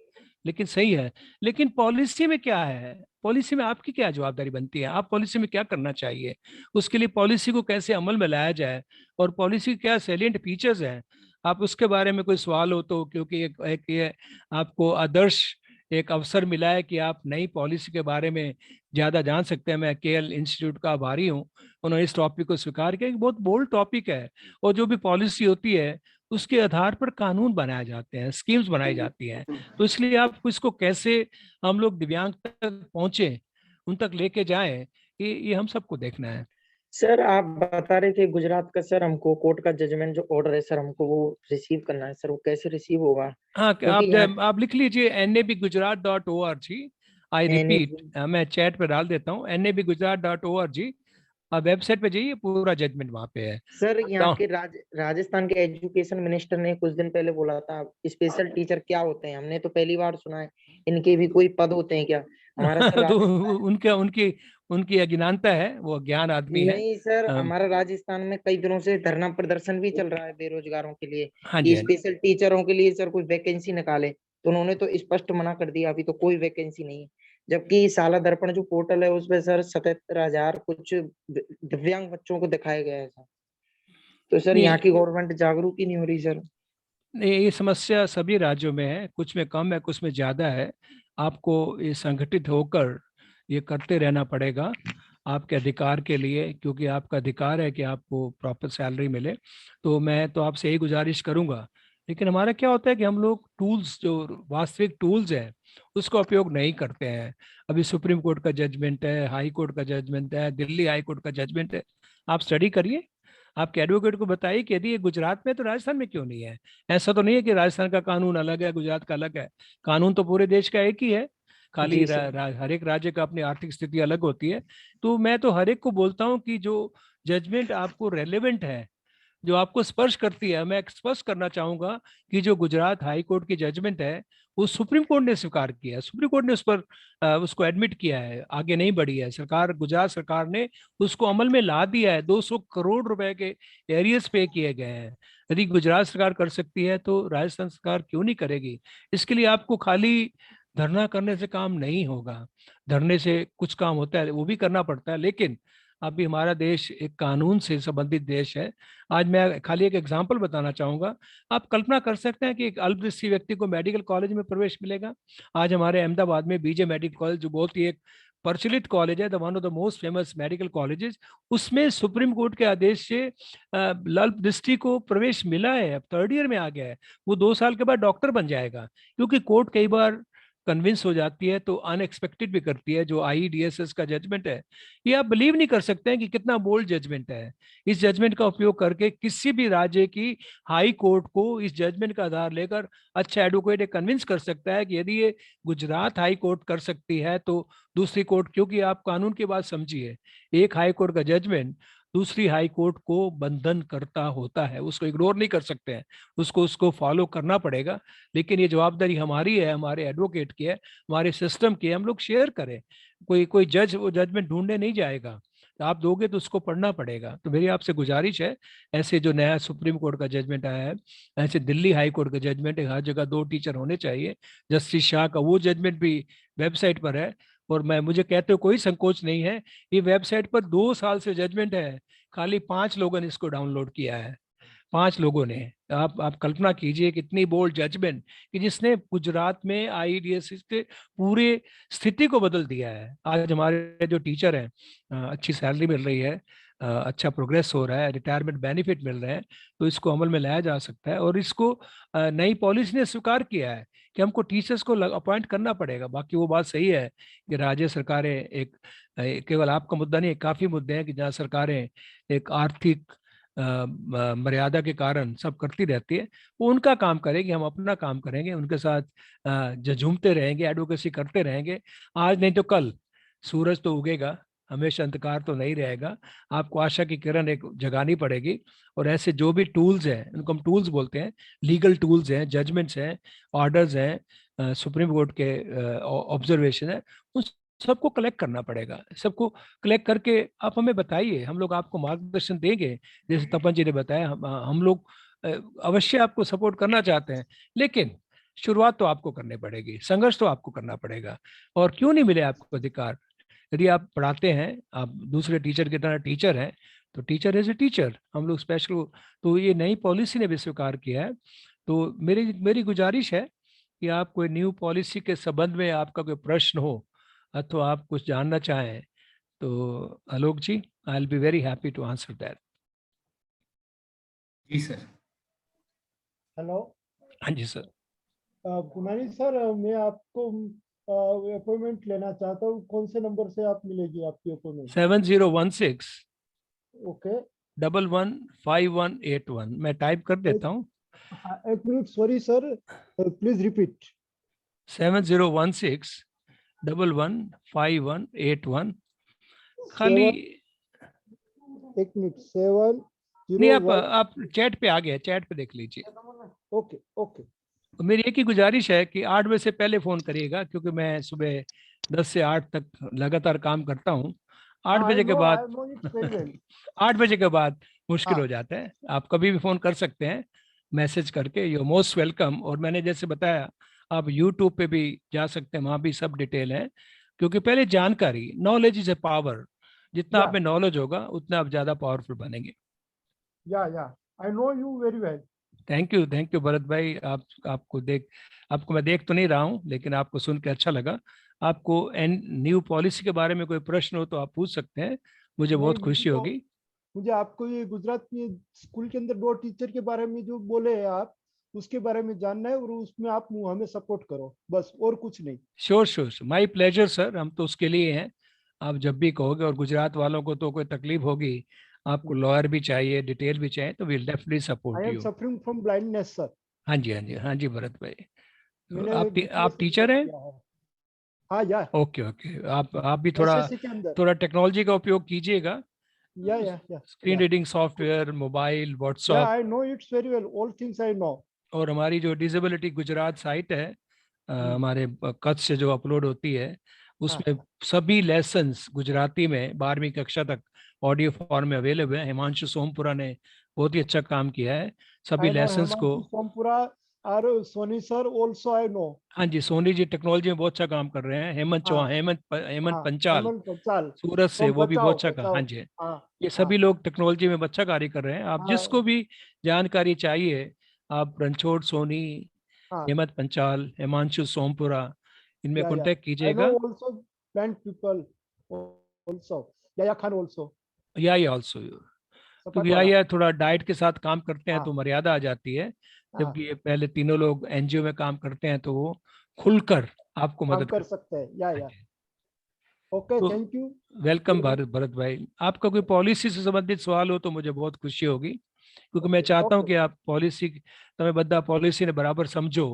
लेकिन सही है, लेकिन पॉलिसी में क्या है? पॉलिसी में आपकी क्या जवाबदारी बनती है? आप पॉलिसी में क्या करना चाहिए? उसके लिए पॉलिसी को कैसे अमल में लाया जाए, और पॉलिसी के क्या सैलिएंट फीचर्स हैं, आप उसके बारे में कोई सवाल हो तो, क्योंकि एक ये आपको आदर्श एक अवसर मिला है कि आप नई पॉलिसी के बारे में ज्यादा जान सकते हैं। मैं KL इंस्टीट्यूट का आभारी हूँ, उन्होंने इस टॉपिक को स्वीकार किया। एक बहुत बोल्ड टॉपिक है, और जो भी पॉलिसी होती है उसके आधार पर कानून बनाए जाते हैं, स्कीम्स बनाई जाती हैं। तो इसलिए आप इसको कैसे हम लोग दिव्यांग तक पहुंचे, उन तक लेके जाएं, ये हम सबको देखना है। सर आप बता रहे थे गुजरात का, सर हमको कोर्ट का जजमेंट जो ऑर्डर है सर, हमको वो रिसीव करना है सर। वो कैसे रिसीव होगा? हाँ, क्योंकि यहाँ आप लिख लीजिए NABgujarat.org। आई रिपीट, NAB मैं चैट पे डाल देता हूँ, NABgujarat.org। आप वेबसाइट पे जाइए, पूरा जजमेंट वहाँ पे है। सर, यहाँ डाउन के राजस्थान के एजुकेशन मिनिस्टर ने कुछ दिन पहले बोला था, स्पेशल टीचर क्या होते हैं? हमने तो पहली बार सुना है। इनके भी कोई पद होते हैं क्या? हमारा सर तो राजस्थान, उनके उनकी उनकी अज्ञानता है, वो अज्ञान आदमी है। नहीं सर, अम, हमारा राजस्थान में कई दिनों से धरना प्रदर्शन भी चल रहा है बेरोजगारों के लिए हाँ जी, कि हाँ जी। स्पेशल टीचरों के लिए सर कोई वैकेंसी निकाले। तो उन्होंने तो स्पष्ट मना कर दिया, अभी तो कोई वैकेंसी नहीं है। जबकि साला दर्पण जो पोर्टल है उसपे सर 77,000 कुछ दिव्यांग बच्चों को दिखाया गया है सर। तो सर यहाँ नहीं की गवर्नमेंट जागरूक ही नहीं हो रही सर। नहीं, ये समस्या सभी राज्यों में है, कुछ में कम है, कुछ में ज्यादा है। आपको ये संगठित होकर ये करते रहना पड़ेगा आपके अधिकार के लिए, क्योंकि आपका अधिकार है कि आपको प्रॉपर सैलरी मिले। तो मैं तो आपसे यही गुजारिश करूंगा। लेकिन हमारा क्या होता है कि हम लोग टूल्स, जो वास्तविक टूल्स हैं, उसका उपयोग नहीं करते हैं। अभी सुप्रीम कोर्ट का जजमेंट है, हाई कोर्ट का जजमेंट है, दिल्ली हाई कोर्ट का जजमेंट है, आप स्टडी करिए। आपके एडवोकेट को बताइए कि यदि ये गुजरात में, तो राजस्थान में क्यों नहीं है? ऐसा तो नहीं है कि राजस्थान का कानून अलग है, गुजरात का अलग है। कानून तो पूरे देश का एक ही है। खाली जी सर। हर एक राज्य का अपनी आर्थिक स्थिति अलग होती है। तो मैं तो हर एक को बोलता हूँ कि जो जजमेंट आपको रेलेवेंट है, जो आपको स्पर्श करती है, मैं स्पष्ट करना चाहूंगा कि जो गुजरात हाई कोर्ट की जजमेंट है वो सुप्रीम कोर्ट ने स्वीकार किया है। सुप्रीम कोर्ट ने उस पर उसको एडमिट किया है, आगे नहीं बढ़ी है सरकार। गुजरात सरकार ने उसको अमल में ला दिया है। 200 करोड़ रुपए के एरियर्स पे किए गए हैं। यदि गुजरात सरकार कर सकती है तो राजस्थान सरकार क्यों नहीं करेगी? इसके लिए आपको खाली धरना करने से काम नहीं होगा। धरने से कुछ काम होता है, वो भी करना पड़ता है, लेकिन अभी हमारा देश एक कानून से संबंधित देश है। आज मैं खाली एक एग्जांपल बताना चाहूंगा। आप कल्पना कर सकते हैं कि एक अल्पदृष्टि व्यक्ति को मेडिकल कॉलेज में प्रवेश मिलेगा? आज हमारे अहमदाबाद में बीजे मेडिकल कॉलेज, जो बहुत ही एक प्रचलित कॉलेज है, the one of the most famous medical colleges, उसमें सुप्रीम कोर्ट के आदेश से अल्पदृष्टि को प्रवेश मिला है। अब थर्ड ईयर में आ गया है। वो 2 साल के बाद डॉक्टर बन जाएगा, क्योंकि कोर्ट कई बार कन्विंस हो जाती है तो अनएक्सपेक्टेड भी करती है। जो आईडीएसएस का जजमेंट है, ये आप बिलीव नहीं कर सकते हैं कि कितना बोल्ड जजमेंट है। इस जजमेंट का उपयोग करके किसी भी राज्य की हाई कोर्ट को इस जजमेंट का आधार लेकर अच्छा एडवोकेट कन्विंस कर सकता है कि यदि ये गुजरात हाई कोर्ट कर सकती है तो दूसरी कोर्ट, क्योंकि आप कानून की बात समझिए, एक हाई कोर्ट का जजमेंट दूसरी हाई कोर्ट को बंधन करता होता है, उसको इग्नोर नहीं कर सकते हैं, उसको उसको फॉलो करना पड़ेगा। लेकिन ये जवाबदारी हमारी है, हमारे एडवोकेट की है, हमारे सिस्टम की है, हम लोग शेयर करें। कोई कोई जज वो जजमेंट ढूंढने नहीं जाएगा, तो आप दोगे तो उसको पढ़ना पड़ेगा। तो मेरी आपसे गुजारिश है, ऐसे जो नया सुप्रीम कोर्ट का जजमेंट आया है, ऐसे दिल्ली हाई कोर्ट का जजमेंट है, हर जगह 2 टीचर होने चाहिए। जस्टिस शाह का वो जजमेंट भी वेबसाइट पर है, और मैं मुझे कहते हो कोई संकोच नहीं है। ये वेबसाइट पर 2 साल से जजमेंट है, खाली 5 लोगों ने इसको डाउनलोड किया है, 5 लोगों ने। आप कल्पना कीजिए कितनी बोल्ड जजमेंट, कि जिसने गुजरात में आईडीएस के पूरे स्थिति को बदल दिया है। आज हमारे जो टीचर हैं, अच्छी सैलरी मिल रही है, अच्छा प्रोग्रेस हो रहा है, रिटायरमेंट बेनिफिट मिल रहे हैं, तो इसको अमल में लाया जा सकता है। और इसको नई पॉलिसी ने स्वीकार किया है कि हमको टीचर्स को अपॉइंट करना पड़ेगा। बाकी वो बात सही है कि राज्य सरकारें एक केवल आपका मुद्दा नहीं है, काफी मुद्दे हैं कि जहाँ सरकारें एक आर्थिक मर्यादा के कारण सब करती रहती है। वो उनका काम करेगी, हम अपना काम करेंगे, उनके साथ झूमते रहेंगे, एडवोकेसी करते रहेंगे। आज नहीं तो कल सूरज तो उगेगा, हमेशा अंधकार तो नहीं रहेगा। आपको आशा की किरण एक जगानी पड़ेगी। और ऐसे जो भी टूल्स हैं, उनको हम टूल्स बोलते हैं, लीगल टूल्स हैं, जजमेंट्स हैं, ऑर्डर्स हैं, सुप्रीम कोर्ट के ऑब्जर्वेशन है, उन सबको कलेक्ट करना पड़ेगा। सबको कलेक्ट करके आप हमें बताइए, हम लोग आपको मार्गदर्शन देंगे। जैसे तपन जी ने बताया, हम लोग अवश्य आपको सपोर्ट करना चाहते हैं, लेकिन शुरुआत तो आपको करनी पड़ेगी, संघर्ष तो आपको करना पड़ेगा। और क्यों नहीं मिले आपको अधिकार? यदि आप पढ़ाते हैं, आप दूसरे टीचर की तरह टीचर हैं, तो टीचर एज ए टीचर, हम लोग स्पेशल। तो ये नई पॉलिसी ने भी स्वीकार किया है। तो मेरी मेरी गुजारिश है कि आप कोई न्यू पॉलिसी के संबंध में आपका कोई प्रश्न हो अथवा आप कुछ जानना चाहें, तो Alok ji, I will be very happy to answer that. जी सर। हेलो। हाँ जी सर। पुनानी सर, मैं आपको अपॉइंटमेंट लेना चाहता हूँ। कौन से नंबर से आप मिलेगी आपकी अपॉइंटमेंट? 7016 ओके। 115181 मैं टाइप कर देता हूँ। एक minute, sorry sir, please repeat. 7016 115181। खाली एक मिनट, 7 नहीं, 0 आप चैट पे आ गए, चैट पे देख लीजिए। Okay okay. मेरी एक ही गुजारिश है कि 8 बजे से पहले फोन करिएगा, क्योंकि मैं सुबह 10 से 8 तक लगातार काम करता हूँ। 8 बजे के बाद 8 बजे के बाद मुश्किल हो जाता है। आप कभी भी फोन कर सकते हैं मैसेज करके, यू मोस्ट वेलकम। और मैंने जैसे बताया, आप यूट्यूब पे भी जा सकते हैं, वहाँ भी सब डिटेल है। क्योंकि पहले जानकारी, नॉलेज इज ए पावर, जितना आप में नॉलेज होगा उतना आप ज्यादा पावरफुल बनेंगे। या I know you very well. Thank you Bharat भाई। आपको मैं देख तो नहीं रहा हूँ, लेकिन आपको सुन के अच्छा लगा। आपको न्यू पॉलिसी के बारे में कोई प्रश्न हो तो आप पूछ सकते हैं, मुझे बहुत खुशी होगी। मुझे आपको ये गुजरात में स्कूल के अंदर 2 टीचर के बारे में जो बोले हैं आप, उसके बारे में जानना है, और उसमें आप हमें सपोर्ट करो, बस, और कुछ नहीं। श्योर माय प्लेजर सर, हम तो उसके लिए हैं। आप जब भी कहोगे। और गुजरात वालों को तो कोई तकलीफ होगी, आपको लॉयर भी चाहिए, डिटेल भी चाहिए, तो will definitely support I am you. Suffering from blindness sir. हाँ जी भरत भाई। तो मैंने आप टीचर हैं? हाँ या ओके ओके, आप भी थोड़ा एसएससी के अंदर थोड़ा टेक्नोलॉजी का उपयोग कीजिएगा, या स्क्रीन रीडिंग सॉफ्टवेयर, मोबाइल, या WhatsApp. I know it's very well, all things I know. और हमारी जो डिसेबिलिटी गुजरात साइट है, हमारे कच्छ से जो अपलोड होती है, हाँ उसमें सभी लेसन्स गुजराती में 12वीं कक्षा तक ऑडियो फॉर्म में अवेलेबल है। हिमांशु सोमपुरा ने बहुत ही अच्छा काम किया है सभी आई नो लेसन्स को। हेमंत सोमपुरा और Soni sir also I know. हाँ जी, सोनी जी टेक्नोलॉजी में बहुत अच्छा काम कर रहे हैं। हेमंत हाँ चौहान, हेमंत हाँ पंचाल हेमंत पंचाल सूरत से, फ्रॉम वो भी बहुत बचाओ अच्छा काम। हाँ बचाओ। जी, हाँ ये हाँ सभी लोग टेक्नोलॉजी में अच्छा कार्य कर रहे हैं। आप जिसको हाँ भी जानकारी चाहिए, आप रणछोड़ सोनी, हाँ हेमंत पंचाल, हिमांशु सोमपुरा, इनमें या कांटेक्ट आई नो कीजिएगा। ऑल्सो ब्लाइंड पीपल ऑल्सो, या खान ऑल्सो या ऑल्सो, क्योंकि सपाटवाला। या थोड़ा डाइट के साथ काम करते हैं तो हाँ मर्यादा आ जाती है, हाँ जबकि ये पहले तीनों लोग एनजीओ में काम करते हैं तो वो खुलकर आपको काम मदद कर करते सकते हैं हैं। या ओके तो थैंक यू। वेलकम भरत भाई। आपका कोई पॉलिसी से संबंधित सवाल हो तो मुझे बहुत खुशी होगी, क्योंकि मैं चाहता हूं ओके कि आप पॉलिसी, તમે બધા પોલિસીને બરાબર સમજો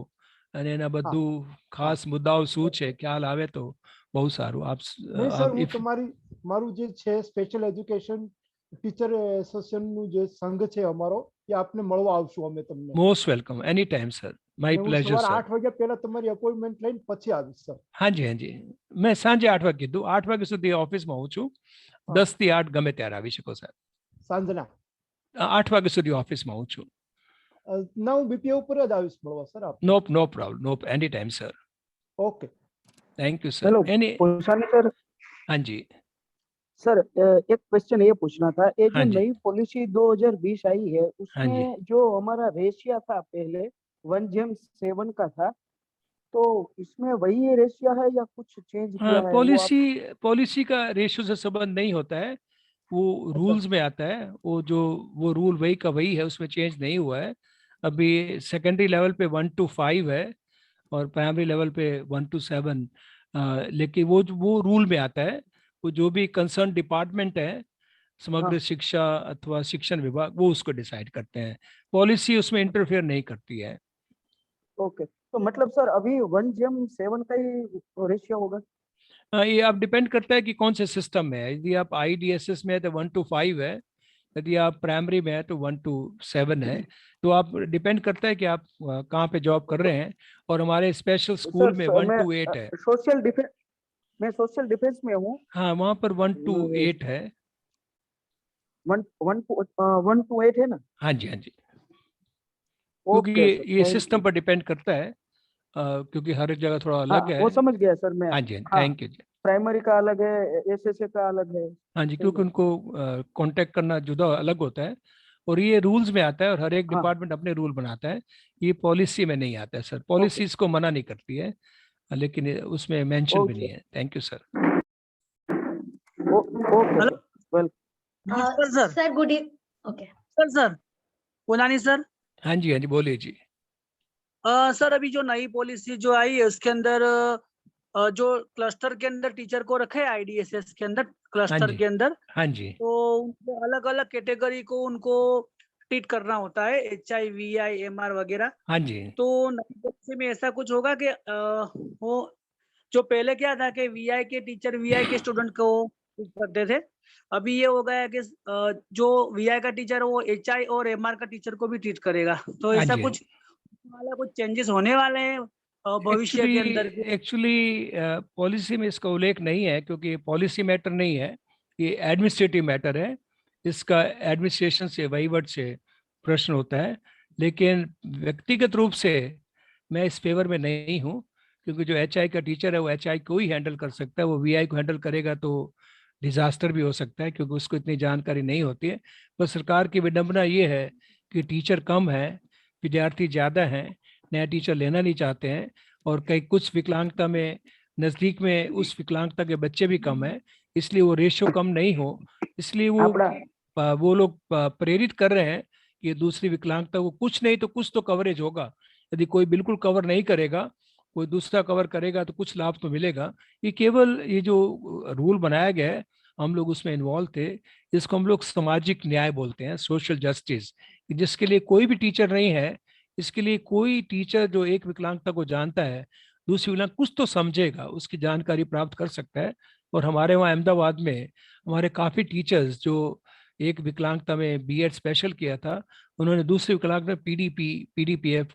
અને એના हाँ બધું हाँ ખાસ મુદ્દાઓ શું છે ખ્યાલ આવે તો બહુ સારું. નહીં સર, આપ હું ઇફ તમારી મારું જે છે સ્પેશિયલ એજ્યુકેશન ટીચર એસોસિએશનનું જે સંઘ છે અમારો, એ આપને મળવા આવશું અમે તમને. Most welcome any time sir, my ને હું પ્લેઝર સવારે સર. 8 વાગ્યા પહેલા તમારી અપોઇન્ટમેન્ટ લઈને પછી આવીશ સર. हाँ जी, हाँ जी, मैं સાંજે 8 વાગે કીધું, 8 વાગ્યા સુધી ઓફિસમાં હું છું. હા 10 થી 8 ગમે ત્યારે આવી શકો સાહેબ. સાંજના 8 વાગ્યા સુધી ઓફિસમાં હું છું. ના, હું બીપીએ ઉપર જ આવીશ મળવા સર આપને. No problem, no any time sir. Okay thank you sir. Hello any, पोशानी सर। हाँ जी, सर एक क्वेश्चन ये पूछना था, ये हाँ जो जी, नई पॉलिसी 2020 आई है हाँ जी. उसमें जो हमारा रेशिया था पहले 1:7 का था, तो इसमें वही रेशिया है या कुछ चेंज किया है वो आप? पॉलिसी का रेशियो से संबंध नहीं होता है, वो अच्छा रूल्स में आता है। वो रूल वही का वही है, उसमें चेंज नहीं हुआ है। अभी सेकेंडरी लेवल पे 1 to 5 है और प्राइमरी लेवल पे 1 to 7। लेकिन वो रूल में आता है। वो जो भी कंसर्न डिपार्टमेंट है, हाँ समग्र शिक्षा अथवा शिक्षण विभाग, वो उसको डिसाइड करते हैं। पॉलिसी उसमें इंटरफेयर नहीं करती है। ओके, तो मतलब सर अभी 1:7 का ही रेशियो होगा? ये आप डिपेंड करता है कि कौन से सिस्टम में है। यदि आप IDSS में है तो 1 to 5 है, यदि आप प्राइमरी में है तो 1 to 7 है। तो आप डिपेंड करता है कि आप कहाँ पे जॉब कर रहे हैं। और हमारे स्पेशल स्कूल में 1 to 8 है। सोशल डिफेंस, मैं सोशल डिफेंस में हूँ। हाँ, वहाँ पर 1 to 8 है। 1 to 8 है ना? हाँ जी, हाँ जी, क्योंकि ओके सर, ये थैंक सिस्टम यू। पर डिपेंड करता है, क्योंकि हर एक जगह थोड़ा हाँ अलग है। वो समझ गया सर मैं। हाँ जी, हाँ, थैंक यू जी। प्राइमरी का अलग है, एसएसए का अलग है, हाँ जी, सही क्योंकि है। उनको कांटेक्ट करना जुदा अलग होता है, और ये रूल्स में आता है, और हर एक हाँ डिपार्टमेंट अपने रूल बनाता है। ये पॉलिसी में नहीं आता है सर, ओके पॉलिसी इसको मना नहीं करती है, लेकिन उसमें मेंशन भी नहीं ओके है। Thank you sir. Okay hello sir, well. नमस्कार sir. Sir good okay sir पुनानी सर। हाँ जी, हाँ जी, बोलिए जी. सर अभी जो नई पॉलिसी जो आई है उसके अंदर जो क्लस्टर के अंदर टीचर को रखे IDSS के अंदर, हाँ क्लस्टर जी, के अंदर, हाँ जी, तो उनको अलग अलग कैटेगरी को उनको ट्रीट करना होता है, HI VI MR वगैरह। हाँ जी, तो नई पॉलिसी में ऐसा कुछ होगा कि वो जो पहले क्या था कि VI के टीचर VI के स्टूडेंट को ट्रीट करते थे, अभी ये हो गया है कि जो VI का टीचर वो HI और MR का टीचर को भी ट्रीट करेगा। तो हाँ ऐसा जी, कुछ वाला कुछ चेंजेस होने वाले हैं भविष्य के अंदर के? एक्चुअली पॉलिसी में इसका उल्लेख नहीं है, क्योंकि पॉलिसी मैटर नहीं है, ये एडमिनिस्ट्रेटिव मैटर है। इसका एडमिनिस्ट्रेशन से, वहीवट से प्रश्न होता है। लेकिन व्यक्तिगत रूप से मैं इस फेवर में नहीं हूँ, क्योंकि जो HI का टीचर है वो HI को ही हैंडल कर सकता है। वो VI को हैंडल करेगा तो डिजास्टर भी हो सकता है, क्योंकि उसको इतनी जानकारी नहीं होती है। पर सरकार की विडंबना ये है कि टीचर कम है, विद्यार्थी ज़्यादा हैं, नया टीचर लेना नहीं चाहते हैं, और कई कुछ विकलांगता में नज़दीक में उस विकलांगता के बच्चे भी कम हैं, इसलिए वो रेशियो कम नहीं हो, इसलिए वो लोग प्रेरित कर रहे हैं कि दूसरी विकलांगता को कुछ नहीं तो कुछ तो कवरेज होगा। यदि कोई बिल्कुल कवर नहीं करेगा, कोई दूसरा कवर करेगा तो कुछ लाभ तो मिलेगा। ये केवल ये जो रूल बनाया गया है, हम लोग उसमें इन्वॉल्व थे, इसको हम लोग सामाजिक न्याय बोलते हैं, सोशल जस्टिस, जिसके लिए कोई भी टीचर नहीं है। इसके लिए कोई टीचर जो एक विकलांगता को जानता है दूसरी विकलांग कुछ तो समझेगा, उसकी जानकारी प्राप्त कर सकता है। और हमारे वहाँ अहमदाबाद में हमारे काफ़ी टीचर्स जो एक विकलांगता में बीएड स्पेशल किया था, उन्होंने दूसरी विकलांगता में पीडीपीएफ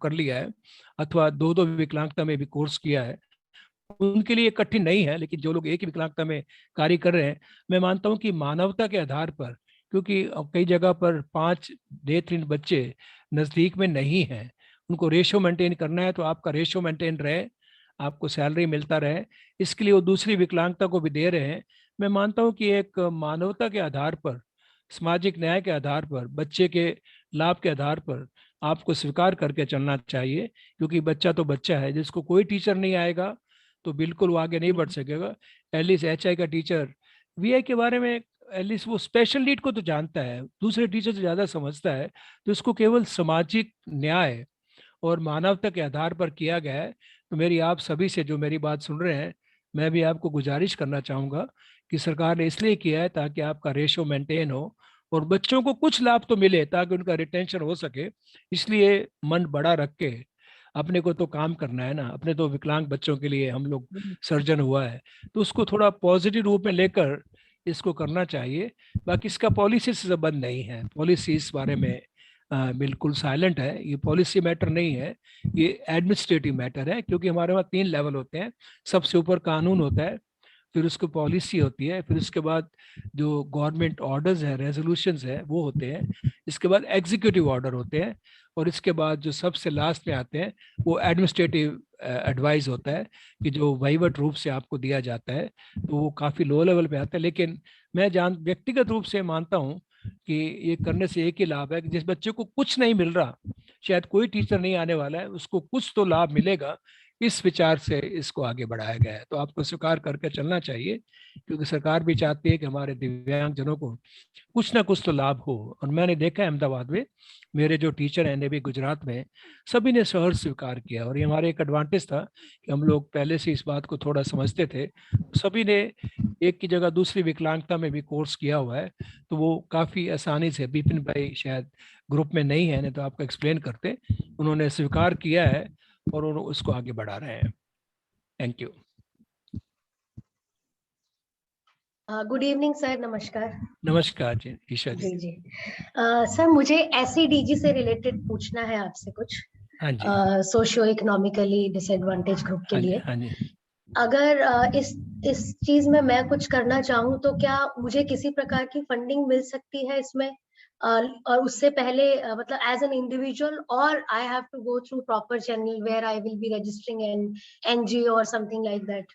कर लिया है, अथवा दो दो विकलांगता में भी कोर्स किया है। उनके लिए कठिन नहीं है, लेकिन जो लोग एक ही विकलांगता में कार्य कर रहे हैं, मैं मानता हूं कि मानवता के आधार पर, क्योंकि कई जगह पर 5 नेत्रहीन बच्चे नजदीक में नहीं हैं, उनको रेशो मेंटेन करना है, तो आपका रेशो मेंटेन रहे, आपको सैलरी मिलता रहे, इसके लिए वो दूसरी विकलांगता को भी दे रहे हैं। मैं मानता हूं कि एक मानवता के आधार पर, सामाजिक न्याय के आधार पर, बच्चे के लाभ के आधार पर आपको स्वीकार करके चलना चाहिए, क्योंकि बच्चा तो बच्चा है। जिसको कोई टीचर नहीं आएगा तो बिल्कुल वो आगे नहीं बढ़ सकेगा। एटलीस्ट एचआई का टीचर वीआई के बारे में एटलीस्ट वो स्पेशल नीड को तो जानता है, दूसरे टीचर से ज़्यादा समझता है, तो इसको केवल सामाजिक न्याय और मानवता के आधार पर किया गया है। तो मेरी आप सभी से जो मेरी बात सुन रहे हैं, मैं भी आपको गुजारिश करना चाहूँगा कि सरकार ने इसलिए किया है ताकि आपका रेशो मेंटेन हो और बच्चों को कुछ लाभ तो मिले, ताकि उनका रिटेंशन हो सके। इसलिए मन बड़ा रख के, अपने को तो काम करना है ना, अपने तो विकलांग बच्चों के लिए हम लोग सर्जन हुआ है, तो उसको थोड़ा पॉजिटिव रूप में लेकर इसको करना चाहिए। बाकी इसका पॉलिसी से संबंध नहीं है, पॉलिसी इस बारे में बिल्कुल साइलेंट है, ये पॉलिसी मैटर नहीं है, ये एडमिनिस्ट्रेटिव मैटर है। क्योंकि हमारे वहाँ 3 लेवल होते हैं, सबसे ऊपर कानून होता है, फिर उसको पॉलिसी होती है, फिर उसके बाद जो गवर्नमेंट ऑर्डर्स है, रेजोल्यूशंस है, वो होते हैं, इसके बाद एग्जीक्यूटिव ऑर्डर होते हैं, और इसके बाद जो सबसे लास्ट में आते हैं वो एडमिनिस्ट्रेटिव एडवाइस होता है, कि जो वहीवट रूप से आपको दिया जाता है, तो वो काफ़ी लो लेवल पे आता है। लेकिन मैं व्यक्तिगत रूप से मानता हूँ कि ये करने से एक ही लाभ है कि जिस बच्चे को कुछ नहीं मिल रहा, शायद कोई टीचर नहीं आने वाला है, उसको कुछ तो लाभ मिलेगा, इस विचार से इसको आगे बढ़ाया गया है। तो आपको स्वीकार करके चलना चाहिए, क्योंकि सरकार भी चाहती है कि हमारे दिव्यांग जनों को कुछ ना कुछ तो लाभ हो। और मैंने देखा है अहमदाबाद में, मेरे जो टीचर हैं भी गुजरात में, सभी ने सहर्ष स्वीकार किया। और ये हमारे एक एडवांटेज था कि हम लोग पहले से इस बात को थोड़ा समझते थे, सभी ने एक की जगह दूसरी विकलांगता में भी कोर्स किया हुआ है, तो वो काफ़ी आसानी से, विपिन भाई शायद ग्रुप में नहीं है, नहीं तो आपको एक्सप्लेन करते, उन्होंने स्वीकार किया है और उसको आगे बढ़ा रहे हैं। Thank you. Good evening sir, नमस्कार। नमस्कार जी, ईशा जी। जी सर, मुझे एससीडीजी से रिलेटेड पूछना है आपसे कुछ। हाँ जी। सोशियो इकोनॉमिकली डिसएडवांटेज ग्रुप के लिए। हाँ जी। अगर इस चीज में मैं कुछ करना चाहूँ तो क्या मुझे किसी प्रकार की फंडिंग मिल सकती है इसमें? और उससे पहले मतलब एज एन इंडिविजुअल, और I have to go through proper channel where I will be registering an NGO और समथिंग लाइक दैट?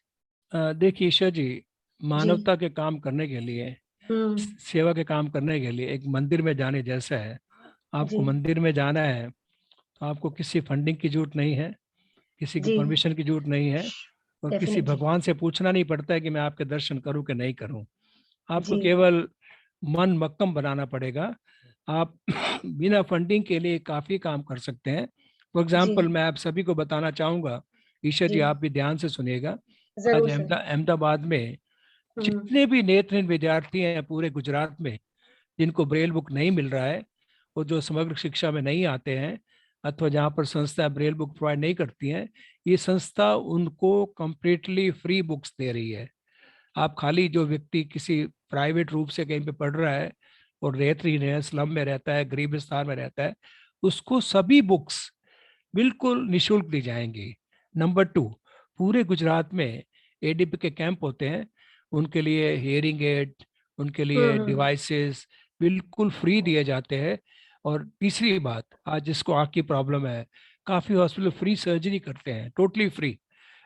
देखिए ईशा जी, मानवता के काम करने के लिए, सेवा के काम करने के लिए एक मंदिर में जाने जैसा है। आपको मंदिर में जाना है तो आपको किसी फंडिंग की जरूरत नहीं है, किसी की परमिशन की जरूरत नहीं है, और किसी भगवान से पूछना नहीं पड़ता है कि मैं आपके दर्शन करूं कि नहीं करूं। आपको केवल मन मक्कम बनाना पड़ेगा। आप बिना फंडिंग के लिए काफी काम कर सकते हैं। फॉर एग्जाम्पल मैं आप सभी को बताना चाहूंगा, ईशा जी आप भी ध्यान से सुनिएगा। आज अहमदाबाद में जितने भी नेत्रहीन विद्यार्थी हैं पूरे गुजरात में, जिनको ब्रेल बुक नहीं मिल रहा है, और जो समग्र शिक्षा में नहीं आते हैं, अथवा जहाँ पर संस्था ब्रेल बुक प्रोवाइड नहीं करती हैं, ये संस्था उनको कंप्लीटली फ्री बुक्स दे रही है। आप खाली, जो व्यक्ति किसी प्राइवेट रूप से कहीं पे पढ़ रहा है और नेत्रहीन है, स्लम में रहता है, गरीब विस्तार में रहता है, उसको सभी बुक्स बिल्कुल निःशुल्क दी जाएंगी। नंबर 2, पूरे गुजरात में एडीपी के कैंप होते हैं, उनके लिए हियरिंग एड, उनके लिए डिवाइसेस बिल्कुल फ्री दिए जाते हैं। और तीसरी बात, आज जिसको आँख की प्रॉब्लम है, काफ़ी हॉस्पिटल फ्री सर्जरी करते हैं, totally free,